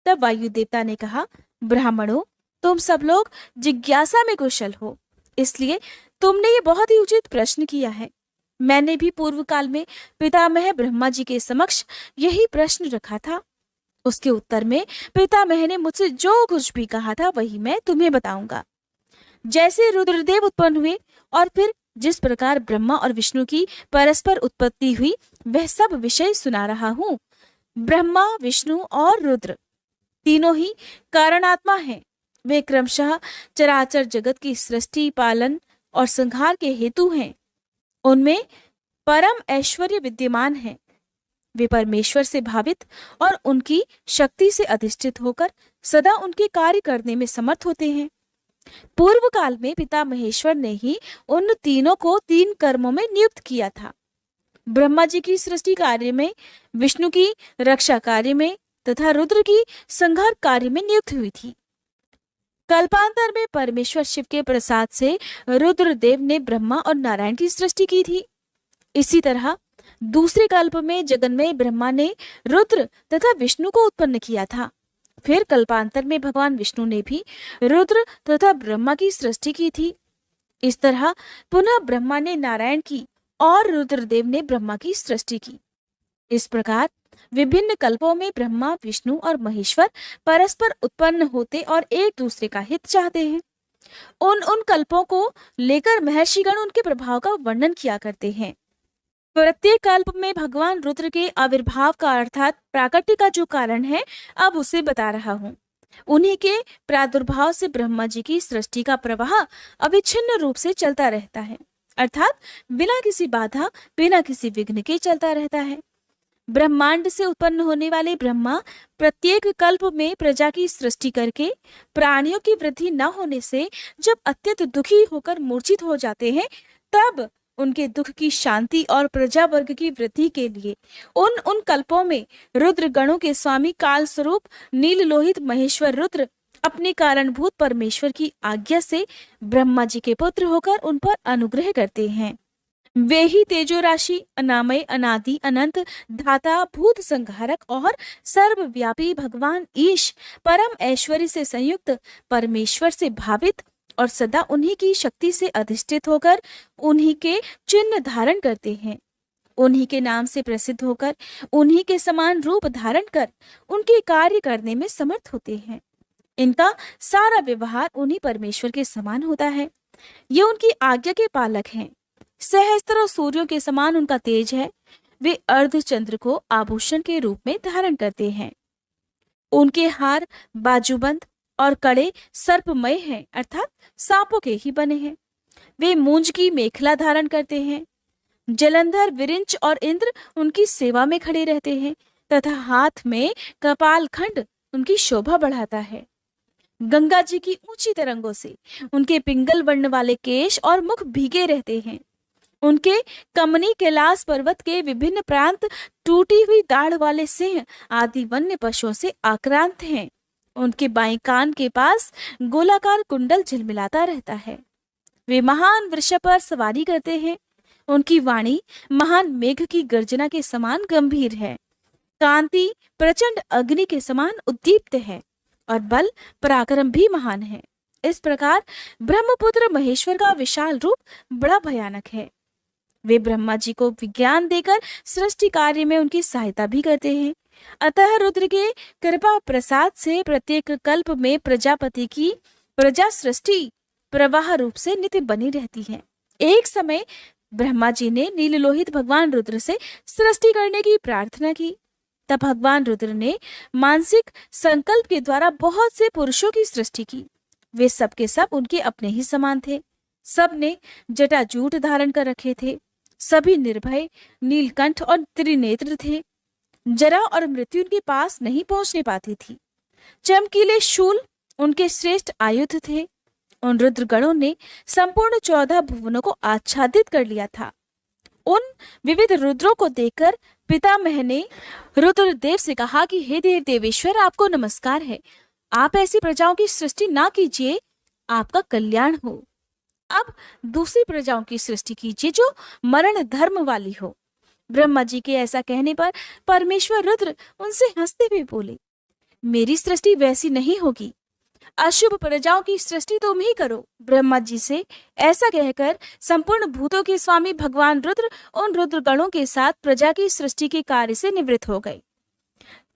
तब वायु देवता ने कहा, ब्राह्मणों, तुम सब लोग जिज्ञासा में कुशल हो, इसलिए तुमने ये बहुत ही उचित प्रश्न किया है। मैंने भी पूर्व काल में पितामह ब्रह्मा जी के समक्ष यही प्रश्न रखा था। उसके उत्तर में पितामह ने मुझसे जो कुछ भी कहा था वही मैं तुम्हें बताऊंगा। जैसे रुद्रदेव उत्पन्न हुए और फिर जिस प्रकार ब्रह्मा और विष्णु की परस्पर उत्पत्ति हुई, वह सब विषय सुना रहा हूँ। ब्रह्मा, विष्णु और रुद्र तीनों ही कारणात्मा हैं। वे क्रमशः चराचर जगत की सृष्टि, पालन और संहार के हेतु हैं। उनमें परम ऐश्वर्य विद्यमान है। वे परमेश्वर से भावित और उनकी शक्ति से अधिष्ठित होकर सदा उनके कार्य करने में समर्थ होते हैं। पूर्व काल में पिता महेश्वर ने ही उन तीनों को 3 कर्मों में नियुक्त किया था। ब्रह्मा जी की सृष्टि कार्य में, विष्णु की रक्षा कार्य में तथा रुद्र की संहार कार्य में नियुक्त हुई थी। कल्पांतर में परमेश्वर शिव के प्रसाद से रुद्रदेव ने ब्रह्मा और नारायण की सृष्टि की थी। इसी तरह दूसरे कल्प में जगन्मय ब्रह्मा ने रुद्र तथा विष्णु को उत्पन्न किया था। फिर कल्पांतर में भगवान विष्णु ने भी रुद्र तथा ब्रह्मा की सृष्टि की थी। इस तरह पुनः ब्रह्मा ने नारायण की और रुद्रदेव ने ब्रह्मा की सृष्टि की। इस प्रकार विभिन्न कल्पों में ब्रह्मा, विष्णु और महेश्वर परस्पर उत्पन्न होते और एक दूसरे का हित चाहते हैं। उन कल्पों को लेकर महर्षिगण उनके प्रभाव का वर्णन किया करते हैं। प्रत्येक कल्प में भगवान रुद्र के आविर्भाव का अर्थात प्राकट्य का जो कारण है, अब उसे बता रहा हूँ। उन्हीं के प्रादुर्भाव से ब्रह्मा जी की सृष्टि का प्रवाह अविच्छिन्न रूप से चलता रहता है, अर्थात बिना किसी बाधा, बिना किसी विघ्न के चलता रहता है। ब्रह्मांड से उत्पन्न होने वाले ब्रह्मा प्रत्येक कल्प में प्रजा की सृष्टि करके प्राणियों की वृद्धि न होने से जब अत्यंत दुखी होकर मूर्छित हो जाते हैं, तब उनके दुख की शांति और प्रजा वर्ग की वृद्धि के लिए उन कल्पों में रुद्र गणों के स्वामी काल स्वरूप नील लोहित महेश्वर रुद्र अपने कारणभूत परमेश्वर की आज्ञा से ब्रह्मा जी के पुत्र होकर उन पर अनुग्रह करते हैं। वे ही तेजो राशि, अनामय, अनादि, अनंत, धाता, भूत संहारक और सर्वव्यापी भगवान ईश परम ऐश्वर्य से संयुक्त परमेश्वर से भावित और सदा उन्हीं की शक्ति से अधिष्ठित होकर उन्हीं के चिन्ह धारण करते हैं। उन्हीं के नाम से प्रसिद्ध होकर उन्हीं के समान रूप धारण कर उनके कार्य करने में समर्थ होते हैं। इनका सारा व्यवहार उन्हीं परमेश्वर के समान होता है। ये उनकी आज्ञा के पालक हैं। सहस्त्रों सूर्यों के समान उनका तेज है। वे अर्धचंद्र को आभूषण के रूप में धारण करते हैं। उनके हार, बाजूबंद और कड़े सर्पमय हैं, अर्थात सांपों के ही बने हैं। वे मूंज की मेखला धारण करते हैं। जलंधर, विरिंच और इंद्र उनकी सेवा में खड़े रहते हैं तथा हाथ में कपाल खंड उनकी शोभा बढ़ाता है। गंगा जी की ऊंची तरंगों से उनके पिंगल वर्ण वाले केश और मुख भीगे रहते हैं। उनके कमनी कैलाश पर्वत के विभिन्न प्रांत टूटी हुई दाढ़ वाले सिंह आदि वन्य पशुओं से आक्रांत हैं। उनके बाएं कान के पास गोलाकार कुंडल झिलमिलाता रहता है। वे महान वृषभ पर सवारी करते हैं। उनकी वाणी महान मेघ की गर्जना के समान गंभीर है। कांति प्रचंड अग्नि के समान उद्दीप्त है और बल पराक्रम भी महान है। इस प्रकार ब्रह्मपुत्र महेश्वर का विशाल रूप बड़ा भयानक है। वे ब्रह्मा जी को विज्ञान देकर सृष्टि कार्य में उनकी सहायता भी करते हैं। अतः रुद्र के कृपा प्रसाद से प्रत्येक कल्प में प्रजापति की प्रजा सृष्टि प्रवाह रूप से नित्य बनी रहती है। एक समय ब्रह्मा जी ने नीललोहित भगवान रुद्र से सृष्टि करने की प्रार्थना की। तब भगवान रुद्र ने मानसिक संकल्प के द्वारा बहुत से पुरुषों की सृष्टि की। वे सब के सब उनके अपने ही समान थे। सब ने जटाजूट धारण कर रखे थे। सभी निर्भय, नीलकंठ और त्रिनेत्र थे। जरा और मृत्यु उनके पास नहीं पहुंचने पाती थी। चमकीले शूल उनके श्रेष्ठ आयुध थे। उन रुद्रगणों ने संपूर्ण 14 भुवनों को आच्छादित कर लिया था। उन विविध रुद्रों को देखकर पितामह ने रुद्रदेव से कहा कि हे देव देवेश्वर, आपको नमस्कार है। आप ऐसी प्रजाओं की सृष्टि ना कीजिए, आपका कल्याण हो। अब दूसरी प्रजाओं की सृष्टि कीजिए जो मरण धर्म वाली हो। ब्रह्मा जी के ऐसा कहने पर परमेश्वर रुद्र उनसे हंसते हुए बोले, मेरी सृष्टि वैसी नहीं होगी। अशुभ प्रजाओं की सृष्टि तुम ही करो। ब्रह्मा जी से ऐसा कहकर संपूर्ण भूतों के स्वामी भगवान रुद्र उन रुद्रगणों के साथ प्रजा की सृष्टि के कार्य से निवृत्त हो गए।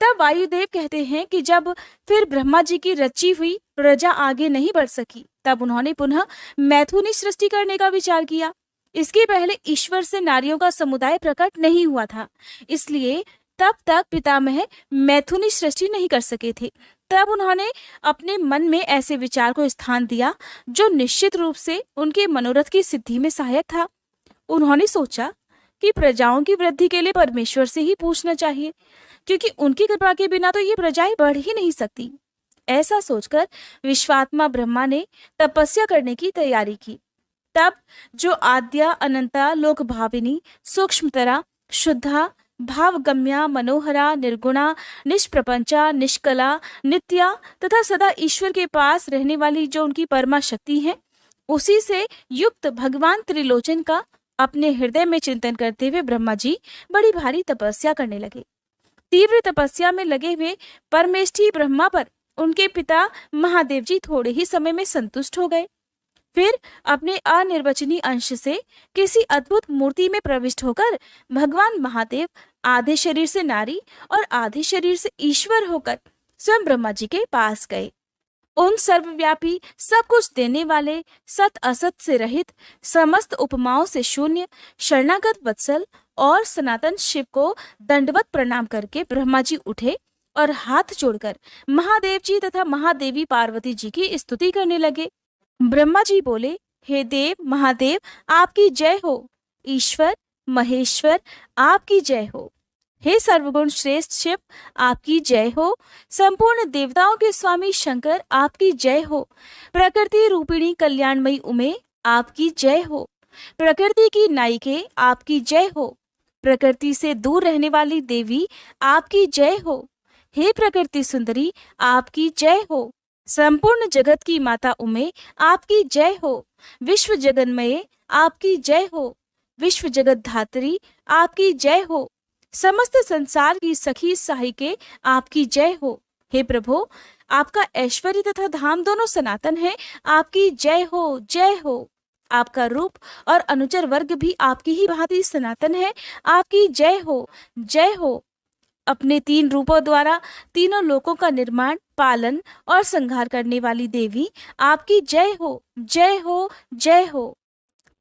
तब वायुदेव कहते हैं कि जब फिर ब्रह्मा जी की रची हुई प्रजा आगे नहीं बढ़ सकी, तब उन्होंने पुनः मैथुनी सृष्टि करने का विचार किया। इसके पहले ईश्वर से नारियों का समुदाय प्रकट नहीं हुआ था, इसलिए तब तक पितामह मैथुनी सृष्टि नहीं कर सके थे। तब उन्होंने अपने मन में ऐसे विचार को स्थान दिया जो निश्चित रूप से उनके मनोरथ की सिद्धि में सहायक था। उन्होंने सोचा कि प्रजाओं की वृद्धि के लिए परमेश्वर से ही पूछना चाहिए, क्योंकि उनकी कृपा के बिना तो ये प्रजाएं बढ़ ही नहीं सकती। ऐसा सोचकर विश्वात्मा ब्रह्मा ने तपस्या करने की तैयारी की। तब जो आद्या, अनंता, लोक भाविनी, सूक्ष्मतरा, शुद्धा, भावगम्या, मनोहरा, निर्गुणा, निष्प्रपंचा, निष्कला, नित्या तथा सदा ईश्वर के पास रहने वाली जो उनकी परमा शक्ति है, उसी से युक्त भगवान त्रिलोचन का अपने हृदय में चिंतन करते हुए ब्रह्मा जी बड़ी भारी तपस्या करने लगे। तीव्र तपस्या में लगे हुए परमेष्ठी ब्रह्मा पर उनके पिता महादेव जी थोड़े ही समय में संतुष्ट हो गए। फिर अपने अनिर्वचनीय अंश से किसी अद्भुत मूर्ति में प्रविष्ट होकर भगवान महादेव आधे शरीर से नारी और आधे शरीर से ईश्वर होकर स्वयं ब्रह्मा जी के पास गए। उन सर्वव्यापी, सब कुछ देने वाले, सत असत से रहित, समस्त उपमाओं से शून्य, शरणागत वत्सल और सनातन शिव को दंडवत प्रणाम करके ब्रह्मा जी उठे और हाथ जोड़कर महादेव जी तथा महादेवी पार्वती जी की स्तुति करने लगे। ब्रह्मा जी बोले, हे देव महादेव, आपकी जय हो। ईश्वर महेश्वर, आपकी जय हो। हे सर्वगुण श्रेष्ठ शिव, आपकी जय हो। संपूर्ण देवताओं के स्वामी शंकर, आपकी जय हो। प्रकृति रूपिणी कल्याणमयी उमे, आपकी जय हो। प्रकृति की नायिके, आपकी जय हो। प्रकृति से दूर रहने वाली देवी, आपकी जय हो। हे प्रकृति सुंदरी, आपकी जय हो। संपूर्ण जगत की माता उमे, आपकी जय हो। विश्व जगन्मये, आपकी जय हो। विश्व जगत धात्री, आपकी जय हो। समस्त संसार की सखी सहायिके, आपकी जय हो। हे प्रभु, आपका ऐश्वर्य तथा धाम दोनों सनातन है, आपकी जय हो, जय हो। आपका रूप और अनुचर वर्ग भी आपकी ही भांति सनातन है, आपकी जय हो, जय हो। अपने 3 रूपों द्वारा तीनों लोकों का निर्माण, पालन और संहार करने वाली देवी, आपकी जय हो, जय हो, जय हो।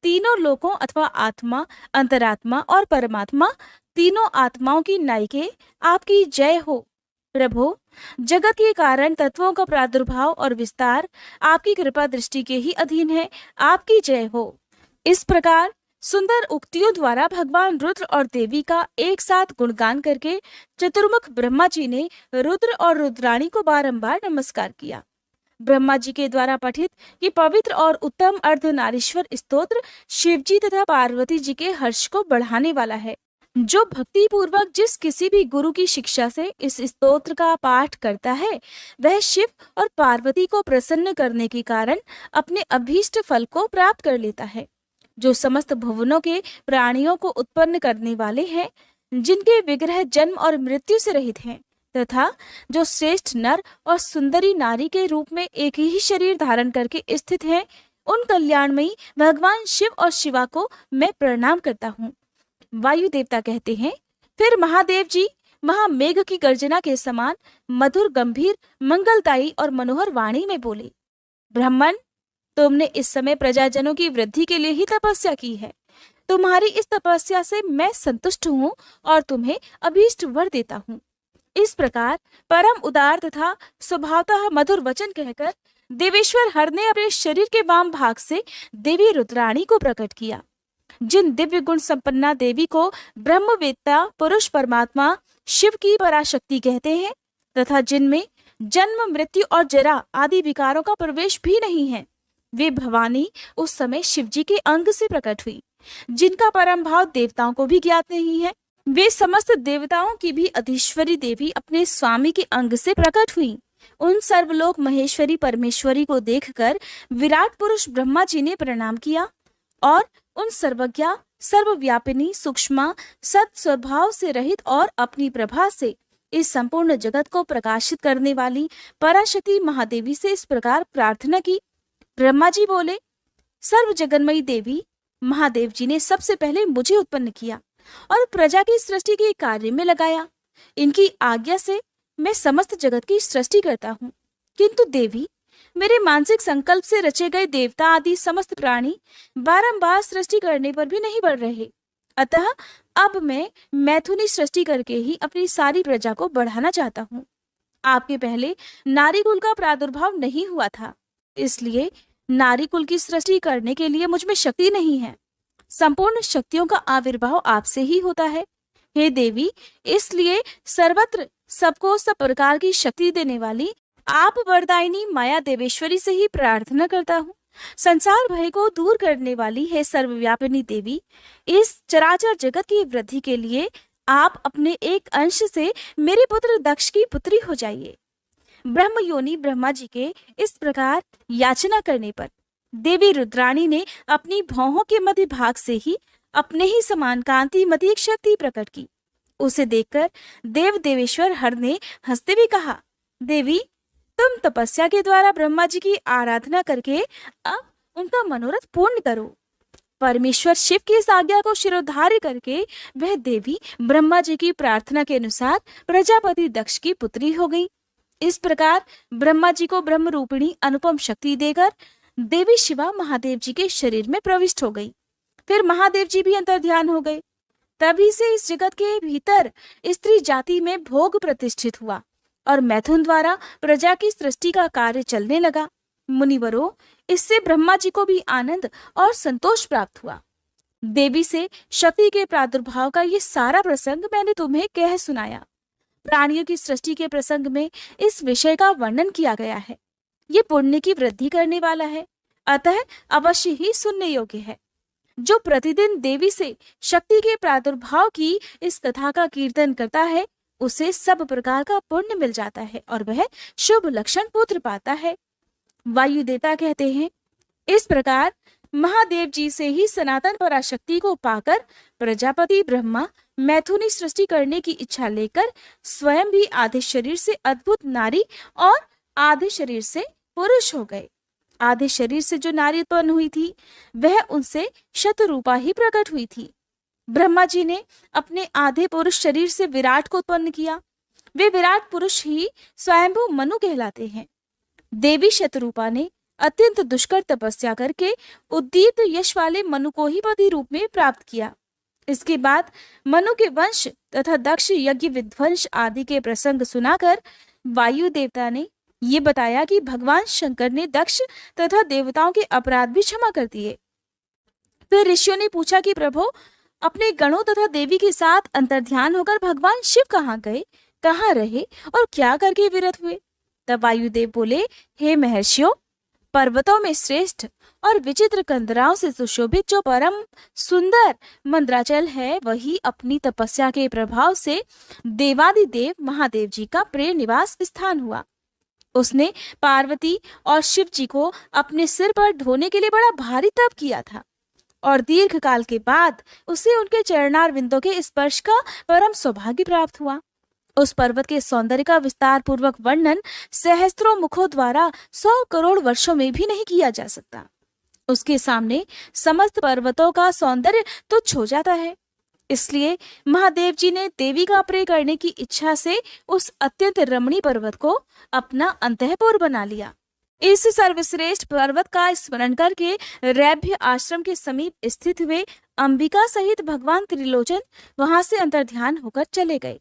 तीनों लोकों अथवा आत्मा, अंतरात्मा और परमात्मा, तीनों आत्माओं की नायिके, आपकी जय हो। प्रभु, जगत के कारण तत्वों का प्रादुर्भाव और विस्तार आपकी कृपा दृष्टि के ही अधीन है, आपकी जय हो। इस प्रकार सुंदर उक्तियों द्वारा भगवान रुद्र और देवी का एक साथ गुणगान करके चतुर्मुख ब्रह्मा जी ने रुद्र और रुद्राणी को बारंबार नमस्कार किया। ब्रह्मा जी के द्वारा पठित ये पवित्र और उत्तम अर्धनारीश्वर स्तोत्र शिवजी तथा पार्वती जी के हर्ष को बढ़ाने वाला है। जो भक्ति पूर्वक जिस किसी भी गुरु की शिक्षा से इस स्तोत्र का पाठ करता है, वह शिव और पार्वती को प्रसन्न करने के कारण अपने अभीष्ट फल को प्राप्त कर लेता है। जो समस्त भुवनों के प्राणियों को उत्पन्न करने वाले हैं, जिनके विग्रह जन्म और मृत्यु से रहित हैं, तथा जो श्रेष्ठ नर और सुंदरी नारी के रूप में एक ही शरीर धारण करके स्थित हैं, उन कल्याणमयी भगवान शिव और शिवा को मैं प्रणाम करता हूँ। वायु देवता कहते हैं, फिर महादेव जी महामेघ की गर्जना के समान मधुर, गंभीर, मंगलदायी और मनोहर वाणी में बोले, ब्राह्मण, तुमने इस समय प्रजाजनों की वृद्धि के लिए ही तपस्या की है। तुम्हारी इस तपस्या से मैं संतुष्ट हूँ और तुम्हें अभीष्ट वर देता हूँ। इस प्रकार परम उदार तथा स्वभावतः मधुर वचन कहकर देवेश्वर हर ने अपने शरीर के वाम भाग से देवी रुद्राणी को प्रकट किया। जिन दिव्य गुण संपन्ना देवी को ब्रह्मवेत्ता पुरुष परमात्मा शिव की पराशक्ति कहते हैं तथा जिनमें जन्म मृत्यु और जरा आदि विकारों का प्रवेश भी नहीं है, वे भवानी उस समय शिव जी के अंग से प्रकट हुई, जिनका परम भाव देवताओं को भी ज्ञात नहीं है। वे समस्त देवताओं की भी अधीश्वरी देवी अपने स्वामी के अंग से प्रकट हुई। उन सर्वलोक महेश्वरी परमेश्वरी को देखकर विराट पुरुष ब्रह्मा जी ने प्रणाम किया और उन सर्वज्ञा सर्वव्यापिनी सूक्ष्मा सत स्वभाव से रहित और अपनी प्रभा से इस संपूर्ण जगत को प्रकाशित करने वाली पराशक्ति महादेवी से इस प्रकार प्रार्थना की। ब्रह्मा जी बोले, सर्व जगन्मयी देवी महादेव जी ने सबसे पहले मुझे उत्पन्न किया और प्रजा की सृष्टि के कार्य में लगाया। इनकी आज्ञा से मैं समस्त जगत की सृष्टि करता हूँ, किंतु देवी मेरे मानसिक संकल्प से रचे गए देवता आदि समस्त प्राणी बारंबार सृष्टि करने पर भी नहीं बढ़ रहे। अतः अब मैं मैथुनी सृष्टि करके ही अपनी सारी प्रजा को बढ़ाना चाहता हूँ। आपके पहले नारी कुल का प्रादुर्भाव नहीं हुआ था, इसलिए नारी कुल की सृष्टि करने के लिए मुझ में शक्ति नहीं है। संपूर्ण शक्तियों का आविर्भाव आपसे ही होता है। हे देवी, इसलिए सर्वत्र सबको सब प्रकार की शक्ति देने वाली आप वरदायिनी माया देवेश्वरी से ही प्रार्थना करता हूँ। संसार भय को दूर करने वाली है सर्वव्यापिनी देवी, इस चराचर जगत की वृद्धि के लिए आप अपने एक अंश से मेरे पुत्र दक्ष की पुत्री हो जाइए। ब्रह्म योनि ब्रह्मा जी के इस प्रकार याचना करने पर देवी रुद्राणी ने अपनी भौहों के मध्य भाग से ही अपने ही समान कांतिमती एक शक्ति प्रकट की। उसे देखकर देव देवेश्वर हर ने हंसते हुए कहा, देवी तुम तपस्या के द्वारा ब्रह्मा जी की आराधना करके अब उनका मनोरथ पूर्ण करो। परमेश्वर शिव की इस आज्ञा को शिरोधार्य करके वह देवी ब्रह्मा जी की प्रार्थना के अनुसार प्रजापति दक्ष की पुत्री हो गई। इस प्रकार ब्रह्मा जी को ब्रह्म रूपिणी अनुपम शक्ति देकर देवी शिवा महादेव जी के शरीर में प्रविष्ट हो गई। फिर महादेव जी भी अंतर्ध्यान हो गए। तभी से इस जगत के भीतर स्त्री जाति में भोग प्रतिष्ठित हुआ और मैथुन द्वारा प्रजा की सृष्टि का कार्य चलने लगा। मुनिवरों, इससे ब्रह्मा जी को भी आनंद और संतोष प्राप्त हुआ। देवी से शक्ति के प्रादुर्भाव का ये सारा प्रसंग मैंने तुम्हें कह सुनाया। प्राणियों की सृष्टि के प्रसंग में इस विषय का वर्णन किया गया है। ये पुण्य की वृद्धि करने वाला है, अतः अवश्य ही सुनने योग्य है। जो प्रतिदिन देवी से शक्ति के प्रादुर्भाव की इस कथा का कीर्तन करता है, उसे सब प्रकार का पुण्य मिल जाता है और वह शुभ लक्षण पुत्र पाता है। वायु देवता कहते हैं, इस प्रकार महादेव जी से ही सनातन पराशक्ति को पाकर प्रजापति ब्रह्मा मैथुनी सृष्टि करने की इच्छा लेकर स्वयं भी आधे शरीर से अद्भुत नारी और आधे शरीर से पुरुष हो गए। आधे शरीर से जो नारी उत्पन्न हुई थी वह उनसे शतरूपा ही प्रकट हुई थी। ब्रह्मा जी ने अपने आधे पुरुष शरीर से विराट को उत्पन्न किया। वे विराट पुरुष ही स्वयंभू मनु कहलाते हैं। देवी शतरूपा ने अत्यंत दुष्कर तपस्या करके उद्दीप्त यश वाले मनु को ही पति रूप में प्राप्त किया। इसके बाद मनु के वंश तथा दक्ष यज्ञ विध्वंस आदि के प्रसंग सुनाकर वायु देवता ने ये बताया कि भगवान शंकर ने दक्ष तथा देवताओं के अपराध भी क्षमा कर दिए। फिर ऋषियों ने पूछा कि प्रभु, अपने गणों तथा देवी के साथ अंतर्ध्यान होकर भगवान शिव कहाँ गए, कहाँ रहे और क्या करके विरत हुए? तब वायुदेव बोले, हे महर्षियों, पर्वतों में श्रेष्ठ और विचित्र कंदराओं से सुशोभित जो परम सुंदर मंद्राचल है, वही अपनी तपस्या के प्रभाव से देवादिदेव महादेव जी का प्रिय निवास स्थान हुआ। उसने पार्वती और शिव जी को अपने सिर पर ढोने के लिए बड़ा भारी तप किया था और दीर्घ काल के बाद उसे उनके चरणार विंदों के स्पर्श का परम सौभाग्य प्राप्त हुआ। उस पर्वत के सौंदर्य का विस्तार पूर्वक वर्णन सहस्त्रों मुखों द्वारा 100 करोड़ वर्षों में भी नहीं किया जा सकता। उसके सामने समस्त पर्वतों का सौंदर्य तुच्छ हो जाता है। इसलिए महादेव जी ने देवी का प्रिय करने की इच्छा से उस अत्यंत रमणीय पर्वत को अपना अंतःपुर बना लिया। इस सर्वश्रेष्ठ पर्वत का स्मरण करके रैभ्य आश्रम के समीप स्थित हुए अंबिका सहित भगवान त्रिलोचन वहां से अंतर्ध्यान होकर चले गए।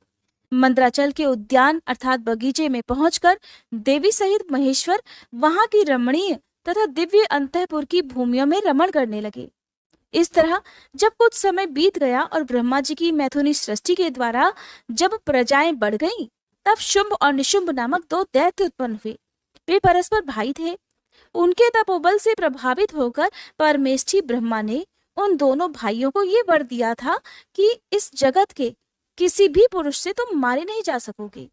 मंद्राचल के उद्यान अर्थात बगीचे में पहुंचकर देवी सहित महेश्वर वहां की रमणीय तथा दिव्य अंतःपुर की भूमियों में रमण करने लगे। इस तरह जब कुछ समय बीत गया और ब्रह्मा जी की मैथुनी सृष्टि के द्वारा जब प्रजाएं बढ़ गईं, तब शुंभ और निशुंभ नामक दो दैत्य उत्पन्न हुए। वे परस्पर भाई थे। उनके तपोबल से प्रभावित होकर परमेष्ठी ब्रह्मा ने उन दोनों भाइयों को ये वर दिया था कि इस जगत के किसी भी पुरुष से तुम मारे नहीं जा सकोगे।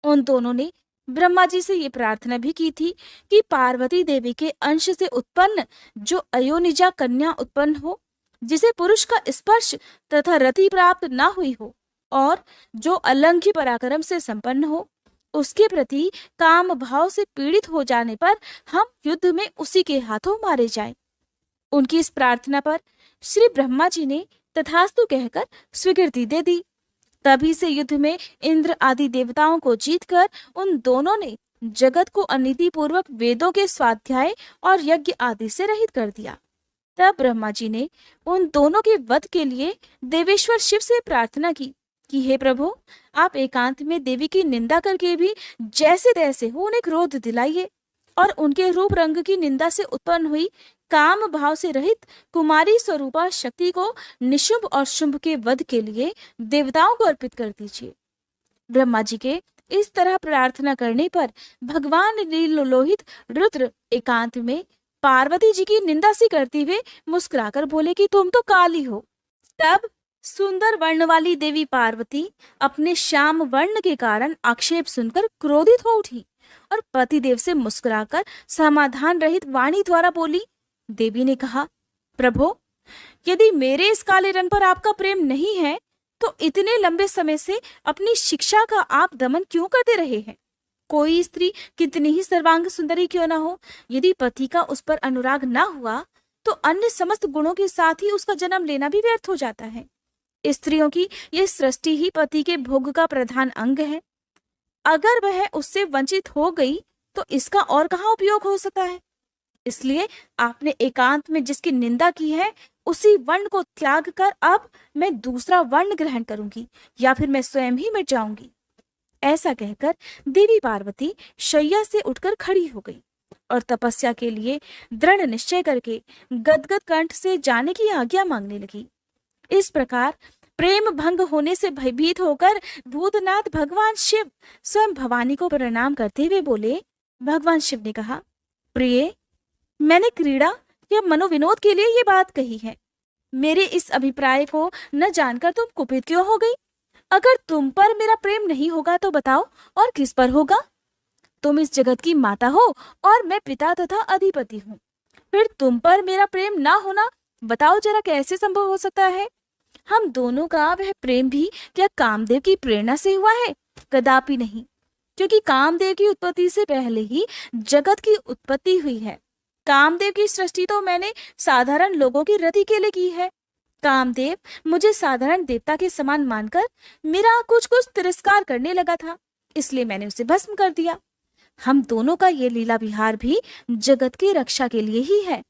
उन दोनों ने ब्रह्मा जी से ये प्रार्थना भी की थी कि पार्वती देवी के अंश से उत्पन्न जो अयोनिजा कन्या उत्पन्न हो, जिसे पुरुष का स्पर्श तथा रति प्राप्त न हुई हो और जो अलंघ्य पराक्रम से संपन्न हो, उसके प्रति काम भाव से पीड़ित हो जाने पर हम युद्ध में उसी के हाथों मारे जाएं। उनकी इस प्रार्थना पर श्री ब्रह्मा जी ने तथास्तु कहकर स्वीकृति दे दी। तभी से युद्ध में इंद्र आदि देवताओं को जीतकर उन दोनों ने जगत को अनीति पूर्वक वेदों के स्वाध्याय और यज्ञ आदि से रहित कर दिया। तब ब्रह्मा जी ने उन दोनों के वध के लिए देवेश्वर शिव से प्रार्थना की कि हे प्रभु, आप एकांत में देवी की निंदा करके भी जैसे तैसे हो उन्हें क्रोध दिलाइए और उनके रूप रंग की निंदा से उत्पन्न हुई काम भाव से रहित कुमारी स्वरूपा शक्ति को निशुंभ और शुंभ के वध के लिए देवताओं को अर्पित कर दीजिए। ब्रह्मा जी के इस तरह प्रार्थना करने पर भगवान नीललोहित रुद्र एकांत में पार्वती जी की निंदा सी करते हुए मुस्कुराकर बोले कि तुम तो काली हो। तब सुंदर वर्ण वाली देवी पार्वती अपने श्याम वर्ण के कारण आक्षेप सुनकर क्रोधित हो उठी और पतिदेव से मुस्कुराकर समाधान रहित वाणी द्वारा बोली। देवी ने कहा, प्रभु, यदि मेरे इस काले रंग पर आपका प्रेम नहीं है तो इतने लंबे समय से अपनी शिक्षा का आप दमन क्यों करते रहे हैं? कोई स्त्री कितनी ही सर्वांग सुंदरी क्यों ना हो, यदि पति का उस पर अनुराग ना हुआ तो अन्य समस्त गुणों के साथ ही उसका जन्म लेना भी व्यर्थ हो जाता है। स्त्रियों की यह सृष्टि ही पति के भोग का प्रधान अंग है। अगर वह उससे वंचित हो गई तो इसका और कहाँ उपयोग हो सकता है? इसलिए आपने एकांत में जिसकी निंदा की है उसी वर्ण को त्याग कर अब मैं दूसरा वर्ण ग्रहण करूंगी या फिर मैं स्वयं ही मिट जाऊंगी। ऐसा कहकर देवी पार्वती शैया से उठकर खड़ी हो गई और तपस्या के लिए दृढ़ निश्चय करके गदगद कंठ से जाने की आज्ञा मांगने लगी। इस प्रकार प्रेम भंग होने से भयभीत होकर भूतनाथ भगवान शिव स्वयं भवानी को प्रणाम करते हुए बोले। भगवान शिव ने कहा, प्रिय, मैंने क्रीड़ा या मनोविनोद के लिए ये बात कही है। मेरे इस अभिप्राय को न जानकर तुम कुपित क्यों हो गई? अगर तुम पर मेरा प्रेम नहीं होगा तो बताओ और किस पर होगा? तुम इस जगत की माता हो और मैं पिता तथा अधिपति हूँ। फिर तुम पर मेरा प्रेम ना होना बताओ जरा कैसे संभव हो सकता है? हम दोनों का वह प्रेम भी क्या कामदेव की प्रेरणा से हुआ है? कदापि नहीं, क्योंकि कामदेव की उत्पत्ति से पहले ही जगत की उत्पत्ति हुई है। कामदेव की सृष्टि तो मैंने साधारण लोगों की रति के लिए की है। कामदेव मुझे साधारण देवता के समान मानकर मेरा कुछ कुछ तिरस्कार करने लगा था, इसलिए मैंने उसे भस्म कर दिया। हम दोनों का ये लीला विहार भी जगत की रक्षा के लिए ही है।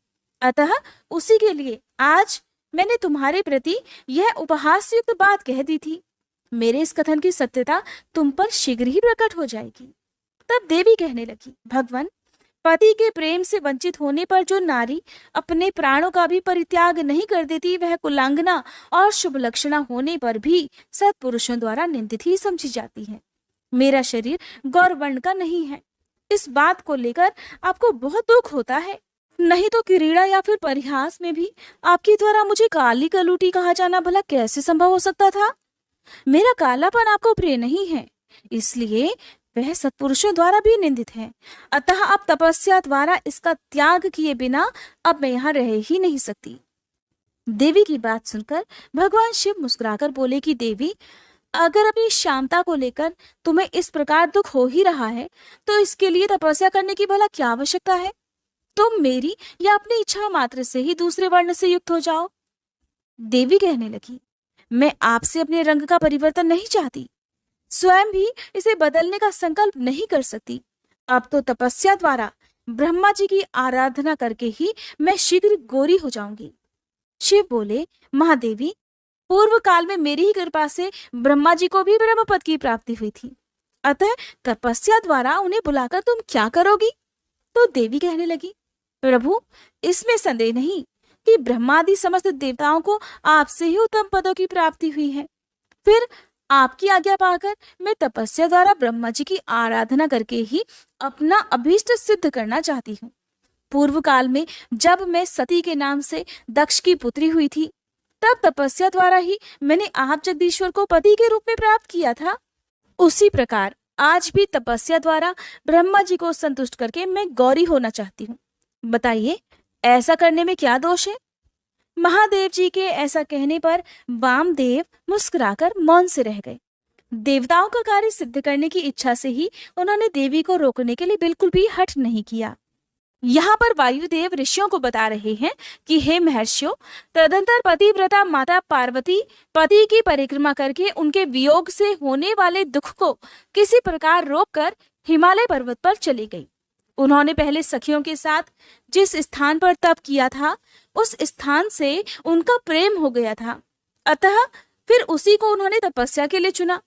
अतः उसी के लिए आज मैंने तुम्हारे प्रति यह उपहासयुक्त बात कह दी थी। मेरे इस कथन की सत्यता तुम पर शीघ्र ही प्रकट हो जाएगी। तब देवी कहने लगी, भगवान, पति के प्रेम से वंचित होने पर जो नारी अपने प्राणों का भी परित्याग नहीं कर देती वह कुलांगना और शुभ लक्षणा होने पर भी सत्पुरुषों द्वारा निंदित ही समझी जाती है। मेरा शरीर गौर वर्ण का नहीं है। इस बात को लेकर आपको बहुत दुख होता है, नहीं तो क्रीड़ा या फिर परिहास में भी आपके द्वारा मुझे काली कलूटी कहा जाना भला कैसे संभव हो सकता था? मेरा कालापन आपको प्रिय नहीं है, इसलिए वह सत्पुरुषों द्वारा भी निंदित है। अतः आप तपस्या द्वारा इसका त्याग किए बिना अब मैं यहाँ रह ही नहीं सकती। देवी की बात सुनकर भगवान शिव मुस्कुराकर बोले कि देवी, अगर अपनी श्यामता को लेकर तुम्हें इस प्रकार दुख हो ही रहा है तो इसके लिए तपस्या करने की भला क्या आवश्यकता है? तुम मेरी या अपनी इच्छा मात्र से ही दूसरे वर्ण से युक्त हो जाओ। देवी कहने लगी, मैं आपसे अपने रंग का परिवर्तन नहीं चाहती, स्वयं भी इसे बदलने का संकल्प नहीं कर सकती। अब तो तपस्या द्वारा ब्रह्मा जी की आराधना करके ही मैं शीघ्र गोरी हो जाऊंगी। शिव बोले, महादेवी, पूर्व काल में मेरी ही कृपा से ब्रह्मा जी को भी ब्रह्मपद की प्राप्ति हुई थी, अतः तपस्या द्वारा उन्हें बुलाकर तुम क्या करोगी? तो देवी कहने लगी, प्रभु, इसमें संदेह नहीं कि ब्रह्मादि समस्त देवताओं को आपसे ही उत्तम पदों की प्राप्ति हुई है। फिर आपकी आज्ञा पाकर मैं तपस्या द्वारा ब्रह्मा जी की आराधना करके ही अपना अभीष्ट सिद्ध करना चाहती हूँ। पूर्व काल में जब मैं सती के नाम से दक्ष की पुत्री हुई थी, तब तपस्या द्वारा ही मैंने आप जगदीश्वर को पति के रूप में प्राप्त किया था। उसी प्रकार आज भी तपस्या द्वारा ब्रह्मा जी को संतुष्ट करके मैं गौरी होना चाहती हूँ। बताइए, ऐसा करने में क्या दोष है? महादेव जी के ऐसा कहने पर वामदेव मुस्कुराकर मौन से रह गए। देवताओं का कार्य सिद्ध करने की इच्छा से ही उन्होंने देवी को रोकने के लिए बिल्कुल भी हठ नहीं किया। यहाँ पर वायुदेव ऋषियों को बता रहे हैं कि हे महर्षियों, तदंतर पतिव्रता माता पार्वती पति की परिक्रमा करके उनके वियोग से होने वाले दुख को किसी प्रकार रोककर हिमालय पर्वत पर चली गई। उन्होंने पहले सखियों के साथ जिस स्थान पर तप किया था, उस स्थान से उनका प्रेम हो गया था, अतः फिर उसी को उन्होंने तपस्या के लिए चुना।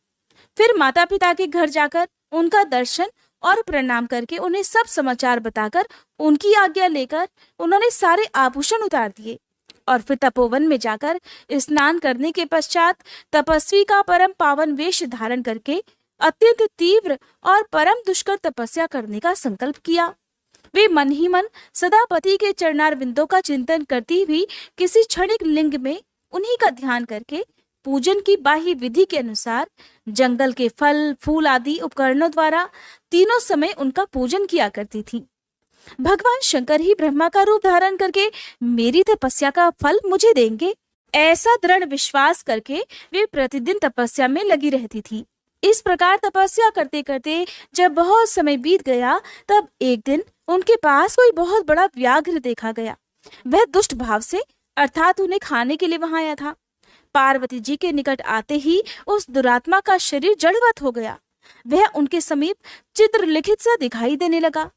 फिर माता पिता के घर जाकर उनका दर्शन और प्रणाम करके उन्हें सब समाचार बताकर उनकी आज्ञा लेकर उन्होंने सारे आभूषण उतार दिए और फिर तपोवन में जाकर स्नान करने के पश्चात तपस्वी का परम पावन वेश धारण करके अत्यंत तीव्र और परम दुष्कर तपस्या करने का संकल्प किया। वे मन ही मन सदा पति के चरणार बिंदों का चिंतन करती हुई किसी क्षणिक लिंग में उन्हीं का ध्यान करके पूजन की बाह्य विधि के अनुसार जंगल के फल फूल आदि उपकरणों द्वारा तीनों समय उनका पूजन किया करती थी। भगवान शंकर ही ब्रह्मा का रूप धारण करके मेरी तपस्या का फल मुझे देंगे, ऐसा दृढ़ विश्वास करके वे प्रतिदिन तपस्या में लगी रहती थी। इस प्रकार तपस्या करते करते जब बहुत समय बीत गया, तब एक दिन उनके पास कोई बहुत बड़ा व्याघ्र देखा गया। वह दुष्ट भाव से अर्थात उन्हें खाने के लिए वहां आया था। पार्वती जी के निकट आते ही उस दुरात्मा का शरीर जड़वत हो गया। वह उनके समीप चित्रलिखित सा दिखाई देने लगा।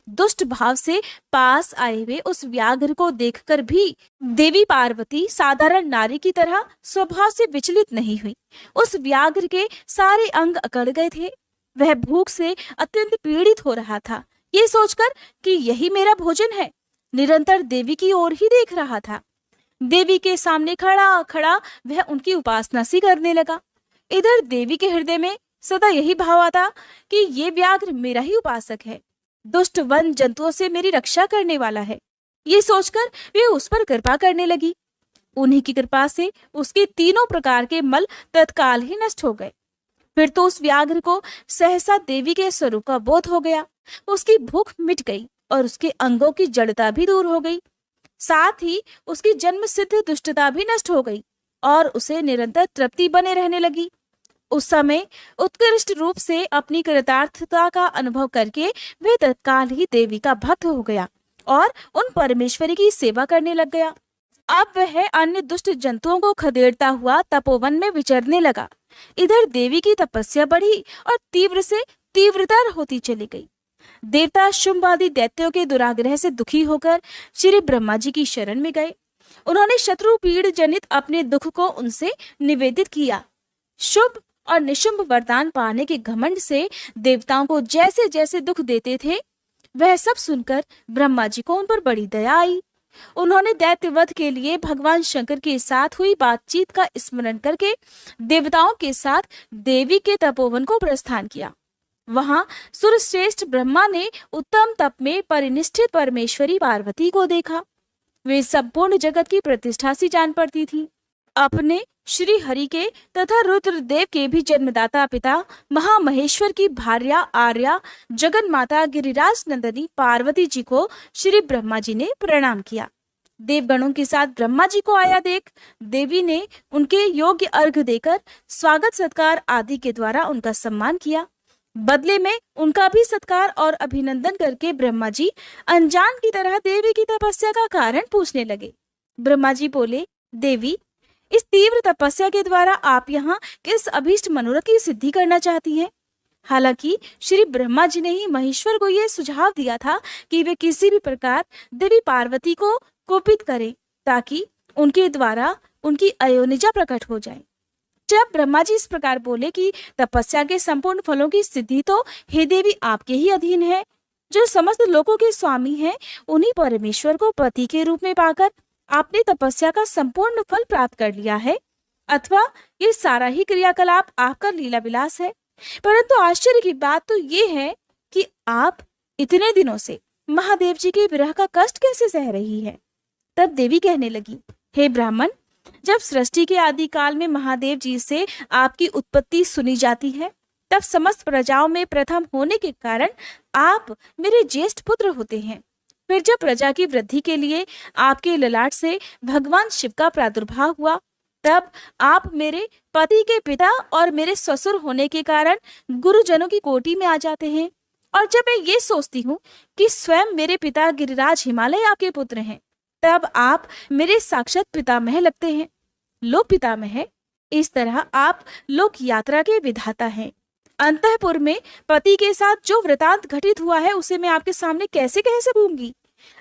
दुष्ट भाव से पास आए हुए उस व्याघ्र को देखकर भी देवी पार्वती साधारण नारी की तरह स्वभाव से विचलित नहीं हुई। उस व्याघ्र के सारे अंग अकड़ गए थे। वह भूख से अत्यंत पीड़ित हो रहा था। ये सोचकर कि यही मेरा भोजन है, निरंतर देवी की ओर ही देख रहा था। देवी के सामने खड़ा खड़ा वह उनकी उपासना सी करने लगा। इधर देवी के हृदय में सदा यही भाव आता कि ये व्याघ्र मेरा ही उपासक है, दुष्ट वन जंतुओं से मेरी रक्षा करने वाला है। ये सोचकर वे उस पर कृपा करने लगी। उन्हीं की कृपा से उसके तीनों प्रकार के मल तत्काल ही नष्ट हो गए। फिर तो उस व्याघ्र को सहसा देवी के स्वरूप का बोध हो गया। उसकी भूख मिट गई और उसके अंगों की जड़ता भी दूर हो गई। साथ ही उसकी जन्म सिद्ध दुष्टता भी नष्ट हो गई और उसे निरंतर तृप्ति बने रहने लगी। उस समय उत्कृष्ट रूप से अपनी कृतार्थता का अनुभव करके वे तत्काल ही देवी का भक्त हो गया और उन परमेश्वरी की सेवा करने लग गया। अब वह अन्य दुष्ट जंतुओं को खदेड़ता हुआ तपोवन में विचरने लगा। इधर देवी की तपस्या बढ़ी और तीव्र से तीव्रतर होती चली गई। देवता शुंभ आदि दैत्यों के दुराग्रह से दुखी होकर श्री ब्रह्मा जी की शरण में गए। उन्होंने शत्रु पीड़ जनित अपने दुख को उनसे निवेदित किया। शुभ और निशुंभ वरदान पाने के घमंड से देवताओं को जैसे जैसे दुख देते थे, वह सब सुनकर ब्रह्मा जी को उन पर बड़ी दया आई। उन्होंने दैत्यवध के लिए भगवान शंकर के साथ हुई बातचीत का स्मरण करके देवताओं के साथ देवी के तपोवन को प्रस्थान किया। वहां सुरश्रेष्ठ ब्रह्मा ने उत्तम तप में परिनिष्ठित परमेश्वरी पार्वती को देखा। वे संपूर्ण जगत की प्रतिष्ठा सी जान पड़ती थी। अपने श्री हरि के तथा रुद्रदेव के भी जन्मदाता पिता महामहेश्वर की भार्या आर्या जगन माता गिरिराज नंदनी पार्वती जी को श्री ब्रह्मा जी ने प्रणाम किया। देवगणों के साथ ब्रह्मा जी को आया देख देवी ने उनके योग्य अर्घ देकर स्वागत सत्कार आदि के द्वारा उनका सम्मान किया। बदले में उनका भी सत्कार और अभिनंदन करके ब्रह्मा जी अनजान की तरह देवी की तपस्या का कारण पूछने लगे। ब्रह्मा जी बोले, देवी, इस तीव्र तपस्या के द्वारा आप यहाँ किस अभीष्ट मनोरथ की सिद्धि करना चाहती हैं? हालांकि श्री ब्रह्मा जी ने ही महेश्वर को यह सुझाव दिया था कि वे किसी भी प्रकार देवी पार्वती को कोपित करें ताकि उनके द्वारा उनकी अयोनिजा प्रकट हो जाए। जब ब्रह्मा जी इस प्रकार बोले कि तपस्या के संपूर्ण फलों की सिद्धि तो हे देवी आपके ही अधीन है, जो समस्त लोकों के स्वामी हैं, उन्हीं परमेश्वर को पति के रूप में पाकर आपने तपस्या का संपूर्ण फल प्राप्त कर लिया है, अथवा ये सारा ही क्रियाकलाप आपका लीला विलास है। परंतु आश्चर्य की बात तो ये है कि आप इतने दिनों से महादेव जी के विरह का कष्ट कैसे सह रही है। तब देवी कहने लगी, हे ब्राह्मण, जब सृष्टि के आदि काल में महादेव जी से आपकी उत्पत्ति सुनी जाती है, तब समस्त प्रजाओं में प्रथम होने के कारण आप मेरे ज्येष्ठ पुत्र होते हैं। फिर जब प्रजा की वृद्धि के लिए आपके ललाट से भगवान शिव का प्रादुर्भाव हुआ, तब आप मेरे पति के पिता और मेरे ससुर होने के कारण गुरुजनों की कोटि में आ जाते हैं। और जब मैं ये सोचती हूँ कि स्वयं मेरे पिता गिरिराज हिमालय आपके पुत्र हैं, तब आप मेरे साक्षात पितामह लगते हैं, लोक पितामह। इस तरह आप लोक यात्रा के विधाता हैं। अंतःपुर में पति के साथ जो वृतांत घटित हुआ है उसे मैं आपके सामने कैसे कह सकूंगी।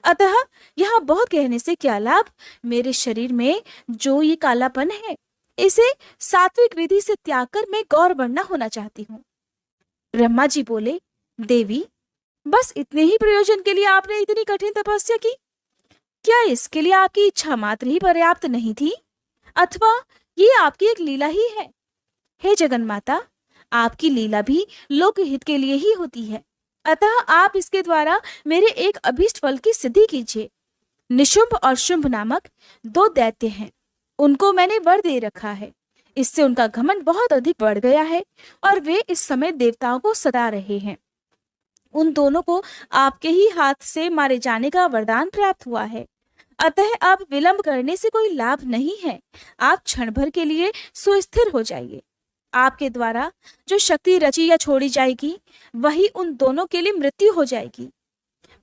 अतः यहाँ बहुत कहने से क्या लाभ। मेरे शरीर में जो ये कालापन है, इसे सात्विक विधि से त्याग कर मैं गौरवर्ण होना चाहती हूँ। ब्रह्मा जी बोले, देवी, बस इतने ही प्रयोजन के लिए आपने इतनी कठिन तपस्या की? क्या इसके लिए आपकी इच्छा मात्र ही पर्याप्त नहीं थी, अथवा ये आपकी एक लीला ही है? हे जगन्माता, आपकी लीला भी लोकहित के लिए ही होती है, अतः आप इसके द्वारा मेरे एक अभीष्ट फल की सिद्धि कीजिए। निशुंभ और शुंभ नामक दो दैत्य हैं, उनको मैंने वर दे रखा है। इससे उनका घमंड बहुत अधिक बढ़ गया है और वे इस समय देवताओं को सता रहे हैं। उन दोनों को आपके ही हाथ से मारे जाने का वरदान प्राप्त हुआ है, अतः अब विलंब करने से कोई लाभ नहीं है। आप क्षण भर के लिए सुस्थिर हो जाइए। आपके द्वारा जो शक्ति रची या छोड़ी जाएगी, वही उन दोनों के लिए मृत्यु हो जाएगी।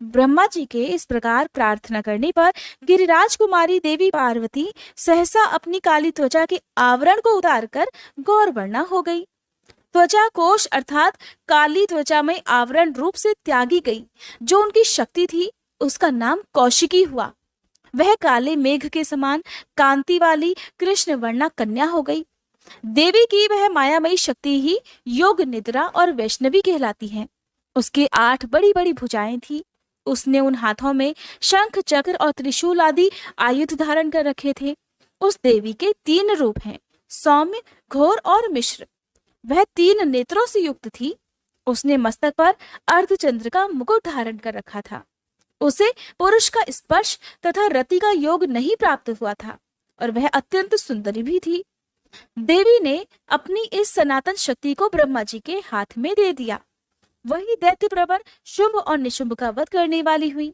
ब्रह्मा जी के इस प्रकार प्रार्थना करने पर गिरिराज कुमारी देवी पार्वती सहसा अपनी काली त्वचा के आवरण को उतारकर गौरवर्णा हो गई। त्वचा कोश अर्थात काली त्वचा में आवरण रूप से त्यागी गई जो उनकी शक्ति थी, उसका नाम कौशिकी हुआ। वह काले मेघ के समान कांति वाली कृष्ण वर्णा कन्या हो गई। देवी की वह मायामयी शक्ति ही योग निद्रा और वैष्णवी कहलाती है। उसकी 8 बड़ी बड़ी भुजाएं थी। उसने उन हाथों में शंख चक्र और त्रिशूल आदि आयुध धारण कर रखे थे। उस देवी के 3 रूप हैं, सौम्य, घोर और मिश्र। वह 3 नेत्रों से युक्त थी। उसने मस्तक पर अर्धचंद्र का मुकुट धारण कर रखा था। उसे पुरुष का स्पर्श तथा रति का योग नहीं प्राप्त हुआ था और वह अत्यंत सुंदरी भी थी। देवी ने अपनी इस सनातन शक्ति को ब्रह्मा जी के हाथ में दे दिया। वही दैत्य प्रवर शुंभ और निशुंभ का वध करने वाली हुई।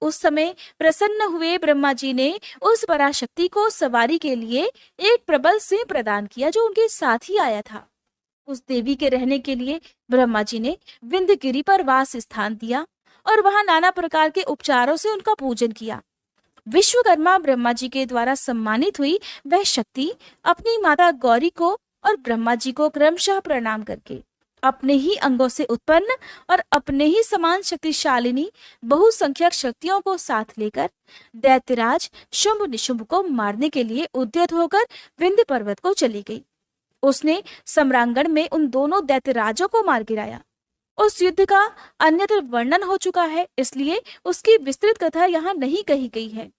उस समय प्रसन्न हुए ब्रह्मा जी ने उस पराशक्ति को सवारी के लिए एक प्रबल सिंह प्रदान किया जो उनके साथ ही आया था। उस देवी के रहने के लिए ब्रह्मा जी ने विंध्यगिरि पर वास स्थान दिया और वहां नाना प्रकार के उपचारों से उनका पूजन किया। विश्वकर्मा ब्रह्मा जी के द्वारा सम्मानित हुई वह शक्ति अपनी माता गौरी को और ब्रह्मा जी को क्रमशः प्रणाम करके अपने ही अंगों से उत्पन्न और अपने ही समान शक्तिशालिनी बहुसंख्यक शक्तियों को साथ लेकर दैत्यराज शुंभ निशुंभ को मारने के लिए उद्यत होकर विंध्य पर्वत को चली गई। उसने सम्रांगण में उन दोनों दैत्यराजों को मार गिराया। उस युद्ध का अन्यत्र वर्णन हो चुका है, इसलिए उसकी विस्तृत कथा यहाँ नहीं कही गई है।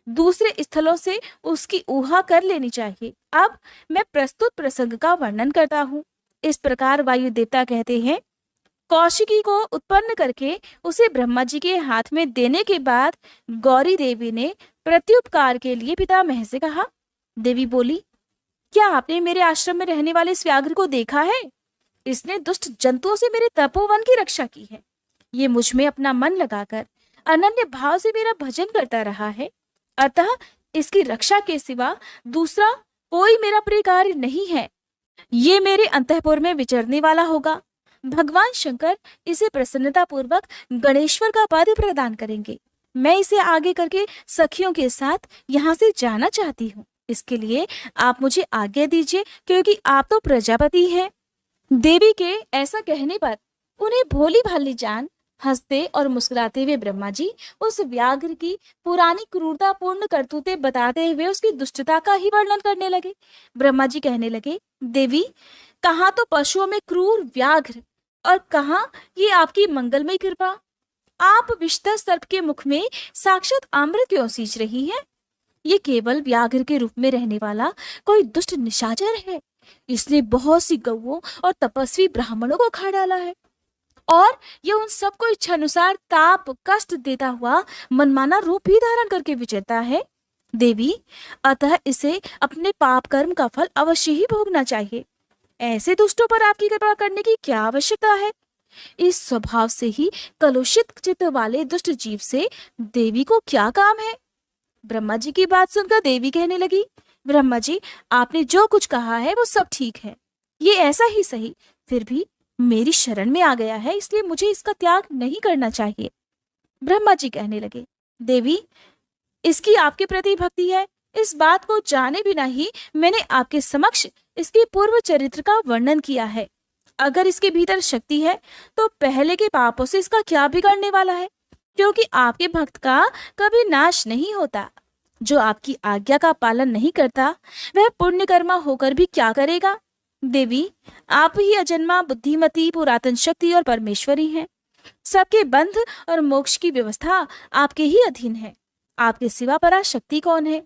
दूसरे स्थलों से उसकी ऊहा कर लेनी चाहिए। अब मैं प्रस्तुत प्रसंग का वर्णन करता हूँ। इस प्रकार वायु देवता कहते हैं, कौशिकी को उत्पन्न करके उसे ब्रह्मा जी के हाथ में देने के बाद गौरी देवी ने प्रत्युपकार के लिए पितामह से कहा। देवी बोली, क्या आपने मेरे आश्रम में रहने वाले इस व्याघ्र को देखा है? इसने दुष्ट जंतुओं से मेरे तपोवन की रक्षा की है। ये मुझ में अपना मन लगाकर अनन्य भाव से मेरा भजन करता रहा है, अतः इसकी रक्षा के सिवा दूसरा कोई मेरा प्रिय कार्य नहीं है। ये मेरे अंतःपुर में विचरने वाला होगा। भगवान शंकर इसे प्रसन्नता पूर्वक गणेश्वर का पद प्रदान करेंगे। मैं इसे आगे करके सखियों के साथ यहाँ से जाना चाहती हूँ। इसके लिए आप मुझे आज्ञा दीजिए, क्योंकि आप तो प्रजापति हैं। देवी के ऐसा कहने पर उन्हें भोली भाली जान हंसते और मुस्कुराते हुए ब्रह्मा जी उस व्याघ्र की पुरानी क्रूरतापूर्ण करतूतें बताते हुए उसकी दुष्टता का ही वर्णन करने लगे। ब्रह्मा जी कहने लगे, देवी, कहाँ तो पशुओं में क्रूर व्याघ्र और कहाँ ये आपकी मंगलमय कृपा। आप विषधर सर्प के मुख में साक्षात अमृत क्यों सींच रही हैं? ये केवल व्याघ्र के रूप में रहने वाला कोई दुष्ट निशाचर है। इसने बहुत सी गौओं और तपस्वी ब्राह्मणों को खा डाला है और ये उन सबको इच्छानुसार ताप कष्ट देता हुआ मनमाना रूप भी धारण करके विचरता है। देवी, अतः इसे अपने पाप कर्म का फल अवश्य ही भोगना चाहिए। ऐसे दुष्टों पर आपकी कृपा करने की क्या आवश्यकता है? इस स्वभाव से ही कलुषित चित्त वाले दुष्ट जीव से देवी को क्या काम है? ब्रह्मा जी की बात सुनकर देवी कहने लगी, ब्रह्मा जी, आपने जो कुछ कहा है वो सब ठीक है, ये ऐसा ही सही, फिर भी मेरी शरण में आ गया है, इसलिए मुझे इसका त्याग नहीं करना चाहिए। ब्रह्मा जी कहने लगे, देवी, इसकी आपके प्रति भक्ति है, इस बात को जाने बिना ही मैंने आपके समक्ष इसके पूर्व चरित्र का वर्णन किया है। अगर इसके भीतर शक्ति है तो पहले के पापों से इसका क्या बिगड़ने वाला है, क्योंकि आपके भक्त का कभी नाश नहीं होता। जो आपकी आज्ञा का पालन नहीं करता वह पुण्य कर्मा होकर भी क्या करेगा? देवी, आप ही अजन्मा, बुद्धिमती, पुरातन शक्ति और परमेश्वरी हैं। सबके बंध और मोक्ष की व्यवस्था आपके ही अधीन है। आपके सिवा पराशक्ति कौन है?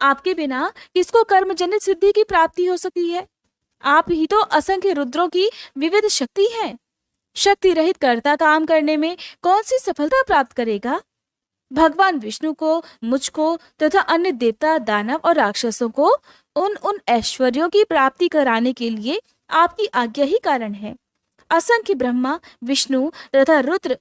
आपके बिना किसको कर्मजनित सिद्धि की प्राप्ति हो सकती है? आप ही तो असंख्य रुद्रों की विविध शक्ति है। शक्ति रहित कर्ता काम करने में कौन सी सफलता प्राप्त करेगा? भगवान विष्णु को, मुझको तथा अन्य देवता, दानव और राक्षसों को उन ऐश्वर्यों की प्राप्ति कराने के लिए आपकी आज्ञा ही कारण है। असंख्य ब्रह्मा, विष्णु तथा रुद्र